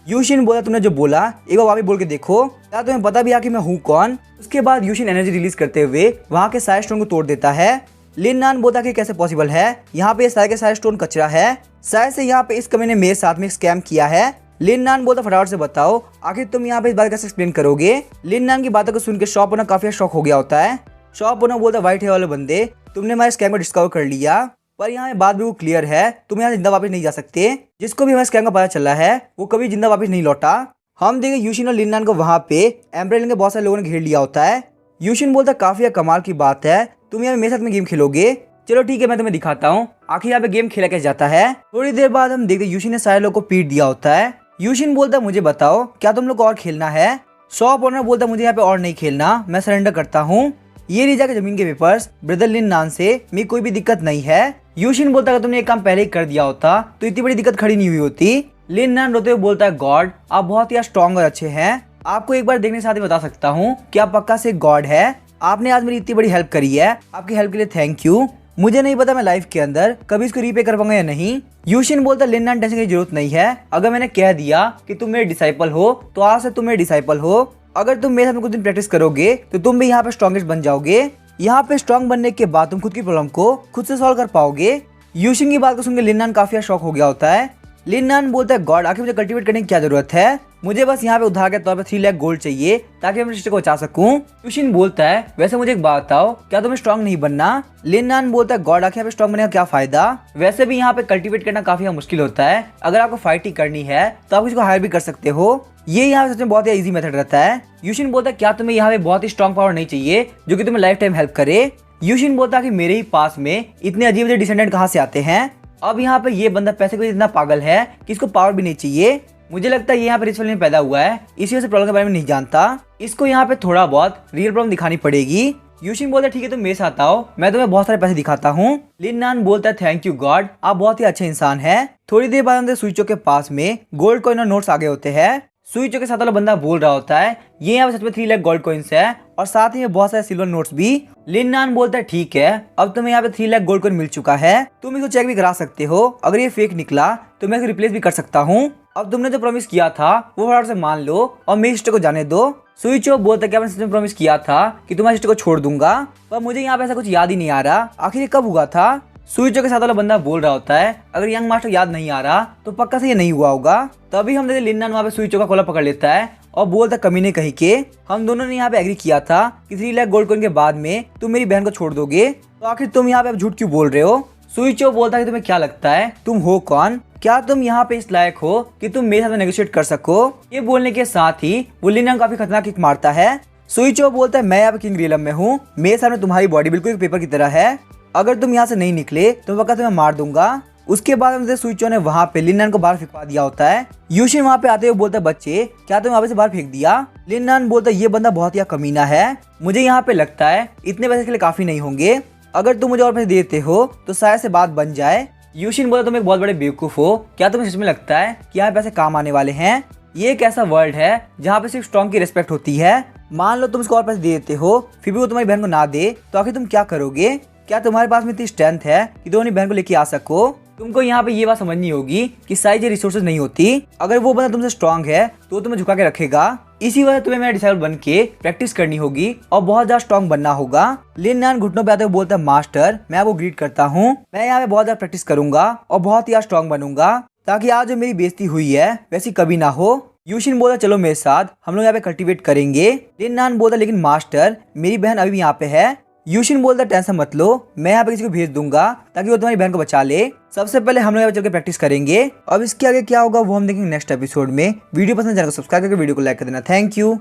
यूशिन बोला तुमने जो बोला एक बार वापस बोल के देखो, क्या तुम्हें पता भी है कि मैं हूँ कौन। उसके बाद यूशिन एनर्जी रिलीज करते हुए वहाँ के सारे स्टोन को तोड़ देता है। लिन नान बोलता कि कैसे पॉसिबल है, यहाँ पे सारे के सारे स्टोन कचरा है, शायद से यहाँ पे इस कमी ने मेरे साथ में स्कैम किया है। लिन नान बोलता फटाफट से बताओ आखिर तुम यहाँ पे इस बात कैसे एक्सप्लेन करोगे। लिन नान की बातों को सुन के शॉप ओनर काफी शॉक हो गया होता है। शॉप ओनर बोलता व्हाइट हेयर वाले बंदे तुमने हमारे स्कैम को डिस्कवर कर लिया, पर यहाँ बात भी वो क्लियर है, तुम यहाँ जिंदा वापस नहीं जा सकते। जिसको भी हमारे स्कैम का पता चला है वो कभी जिंदा वापस नहीं लौटा। हम देखें यूशिन और लिन नान को वहाँ पे एम्ब्रेलिन के बहुत सारे लोगों ने घेर लिया होता है। यूशिन बोलता काफी कमाल की बात है, तुम यहाँ मेरे साथ में गेम खेलोगे, चलो ठीक है मैं तुम्हें दिखाता हूँ आखिर यहाँ पे गेम खेला कैसे जाता है। थोड़ी देर बाद हम देखते यूशिन ने सारे लोग को पीट दिया होता है। यूशिन बोलता मुझे बताओ क्या तुम लोग को और खेलना है। शॉप ओनर बोलता मुझे यहाँ पे और नहीं खेलना, मैं सरेंडर करता हूँ। ये लीजा के जमीन के पेपर्स ब्रदर लिन नान से मेरी कोई भी दिक्कत नहीं है। यूशिन बोलता अगर तुमने एक काम पहले ही कर दिया होता तो इतनी बड़ी दिक्कत खड़ी नहीं हुई होती। लिन नान रोते हुए बोलता है गॉड आप बहुत ही स्ट्रॉन्ग और अच्छे हैं, आपको एक बार देखने के साथ ही बता सकता हूँ कि आप पक्का से गॉड है, आपने आज मेरी इतनी बड़ी हेल्प करी है, आपकी हेल्प के लिए थैंक यू। मुझे नहीं पता मैं लाइफ के अंदर कभी इसको रीपे कर पाऊंगा या नहीं। यूशिन बोलता लिननान टेंशन की जरूरत नहीं है, अगर मैंने कह दिया कि तुम मेरे डिसाइपल हो तो आज से तुम मेरे डिसाइपल हो। अगर तुम मेरे साथ कुछ दिन प्रैक्टिस करोगे तो तुम भी यहाँ पे स्ट्रॉन्गेस्ट बन जाओगे। यहाँ पे स्ट्रॉन्ग बनने के बाद तुम खुद की प्रॉब्लम को खुद से सॉल्व कर पाओगे। यूशिन की बात को सुनकर लिननान काफी शॉक हो गया होता है। लिननान बोलता है गॉड आखिर मुझे कल्टीवेट करने की क्या जरूरत है, मुझे बस यहाँ पे उधार के तौर पे 3 लाख गोल्ड चाहिए ताकि मैं अपने सिस्टर को बचा सकूं। यूशिन बोलता है वैसे मुझे एक बात बताओ, क्या तुम्हें स्ट्रॉन्ग नहीं बनना? लिननान बोलता है गॉड आखिर यहाँ पे स्ट्रॉन्ग बनने का क्या फायदा, वैसे भी यहाँ पे कल्टीवेट करना काफी मुश्किल होता है, अगर आपको फाइट ही करनी है तो आप किसी को हायर भी कर सकते हो, ये यहाँ पे सच में बहुत ही इजी मेथड रहता है। यूशिन बोलता है क्या तुम्हें यहाँ पे बहुत ही स्ट्रॉन्ग पावर नहीं चाहिए जो कि तुम्हें लाइफ टाइम हेल्प करे? यूशिन बोलता है कि मेरे ही पास में इतने अजीब अजीब डिसेंडेंट कहाँ से आते हैं। अब यहाँ पे ये बंदा पैसे के लिए इतना पागल है कि इसको पावर भी नहीं चाहिए। मुझे लगता है ये यहाँ पे रिच फैमिली में पैदा हुआ है, इसी वजह से प्रॉब्लम के बारे में नहीं जानता। इसको यहाँ पे थोड़ा बहुत रियल प्रॉब्लम दिखानी पड़ेगी। यूशिन बोलता है ठीक है तुम मेरे साथ आओ, मैं तुम्हें बहुत सारे पैसे दिखाता हूँ। लिननान बोलता है थैंक यू गॉड, आप बहुत ही अच्छे इंसान हैं। थोड़ी देर बाद हम सुइचो के पास में गोल्ड कॉइन और नोट्स आगे होते हैं। सुइचो के साथ वाला बंदा बोल रहा होता है ये यहाँ पे सच में 3 लाख गोल्ड कॉइन्स है और साथ ही में बहुत सारे सिल्वर नोट्स भी। लिननान बोलता है ठीक है अब तुम्हें यहाँ पे 3 लाख गोल्ड कॉइन मिल चुका है, तुम इसको चेक भी करा सकते हो, अगर ये फेक निकला तो मैं इसको रिप्लेस भी कर सकता हूँ। अब तुमने जो प्रॉमिस किया था वो फटाफट से मान लो और मेरी सिस्टर को जाने दो। सुइचो बोलता है कि मैंने सच में प्रॉमिस किया था कि तुम्हारी सिस्टर को छोड़ दूंगा, पर मुझे यहाँ पे ऐसा कुछ याद ही नहीं आ रहा आखिर ये कब हुआ था। सुइचो के साथ वाला बंदा बोल रहा होता है अगर यंग मास्टर याद नहीं आ रहा तो पक्का से ये नहीं हुआ होगा। तभी हम देखते लिननान वहाँ पे सुइचो का कोला पकड़ लेता है और बोलता कमीने कहीं के हम दोनों ने यहाँ पे एग्री किया था कि 3 लाख गोल्ड कॉइन के बाद में तुम मेरी बहन को छोड़ दोगे, तो आखिर तुम यहाँ पे झूठ क्यों बोल रहे हो? सुइचो बोलता है कि तुम्हें क्या लगता है तुम हो कौन, क्या तुम यहाँ पे इस लायक हो कि तुम मेरे साथ नेगोशिएट कर सको? ये बोलने के साथ ही वो लिननान काफी खतरनाक किक मारता है। सुइचो बोलता है मैं यहाँ पे किंग रियलम में हूँ, मेरे सामने तुम्हारी बॉडी बिल्कुल एक पेपर की तरह है, अगर तुम यहाँ से नहीं निकले तो पक्का तुम्हें मार दूंगा। उसके बाद हम सुइचो ने वहाँ पे लिननान को बाहर फेंकवा दिया होता है। यूशिन वहाँ पे आते हुए बोलता है बच्चे क्या तुम वहाँ से बाहर फेंक दिया? लिननान बोलता है ये बंदा बहुत ही कमीना है, मुझे यहाँ पे लगता है इतने पैसे के लिए काफी नहीं होंगे, अगर तुम मुझे और पैसे देते हो तो शायद से बात बन जाए। यूशिन बोलता तुम एक बहुत बड़े बेवकूफ हो, क्या तुम्हें सच में लगता है कि यहाँ पैसे काम आने वाले हैं? ये एक ऐसा वर्ल्ड है जहाँ पे सिर्फ स्ट्रॉन्ग की रिस्पेक्ट होती है, मान लो तुम इसको और पैसे दे देते हो फिर भी वो तुम्हारी बहन को ना दे तो आखिर तुम क्या करोगे? क्या तुम्हारे पास में इतनी स्ट्रेंथ है कि तुम अपनी बहन को लेके आ सको? तुमको यहाँ पे ये बात समझनी होगी कि साइज रिसोर्सेज नहीं होती, अगर वो बंदा तुमसे स्ट्रांग है तो तुम्हें झुका के रखेगा, इसी वजह तुम्हें मेरा डिसाइपल बन के प्रैक्टिस करनी होगी और बहुत ज्यादा स्ट्रांग बनना होगा। लिननान घुटनों पे आते हुए बोलता है मास्टर मैं आपको ग्रीट करता हूँ, मैं यहाँ पे बहुत ज्यादा प्रैक्टिस करूंगा और बहुत ही स्ट्रांग बनूंगा ताकि आज जो मेरी बेइज्जती हुई है वैसी कभी ना हो। यूशिन बोला चलो मेरे साथ हम लोग यहाँ पे कल्टीवेट करेंगे। लिननान बोलता लेकिन मास्टर मेरी बहन अभी भी यहाँ पे है। यूशिन बोलता टेंशन मत लो, मैं यहाँ पे किसी को भेज दूंगा ताकि वो तुम्हारी बहन को बचा ले। सबसे पहले हम लोग यहाँ पे चल के प्रैक्टिस करेंगे, अब इसके आगे क्या होगा वो हम देखेंगे नेक्स्ट एपिसोड में। वीडियो पसंद चैनल को सब्सक्राइब करके वीडियो को लाइक कर देना। Thank you.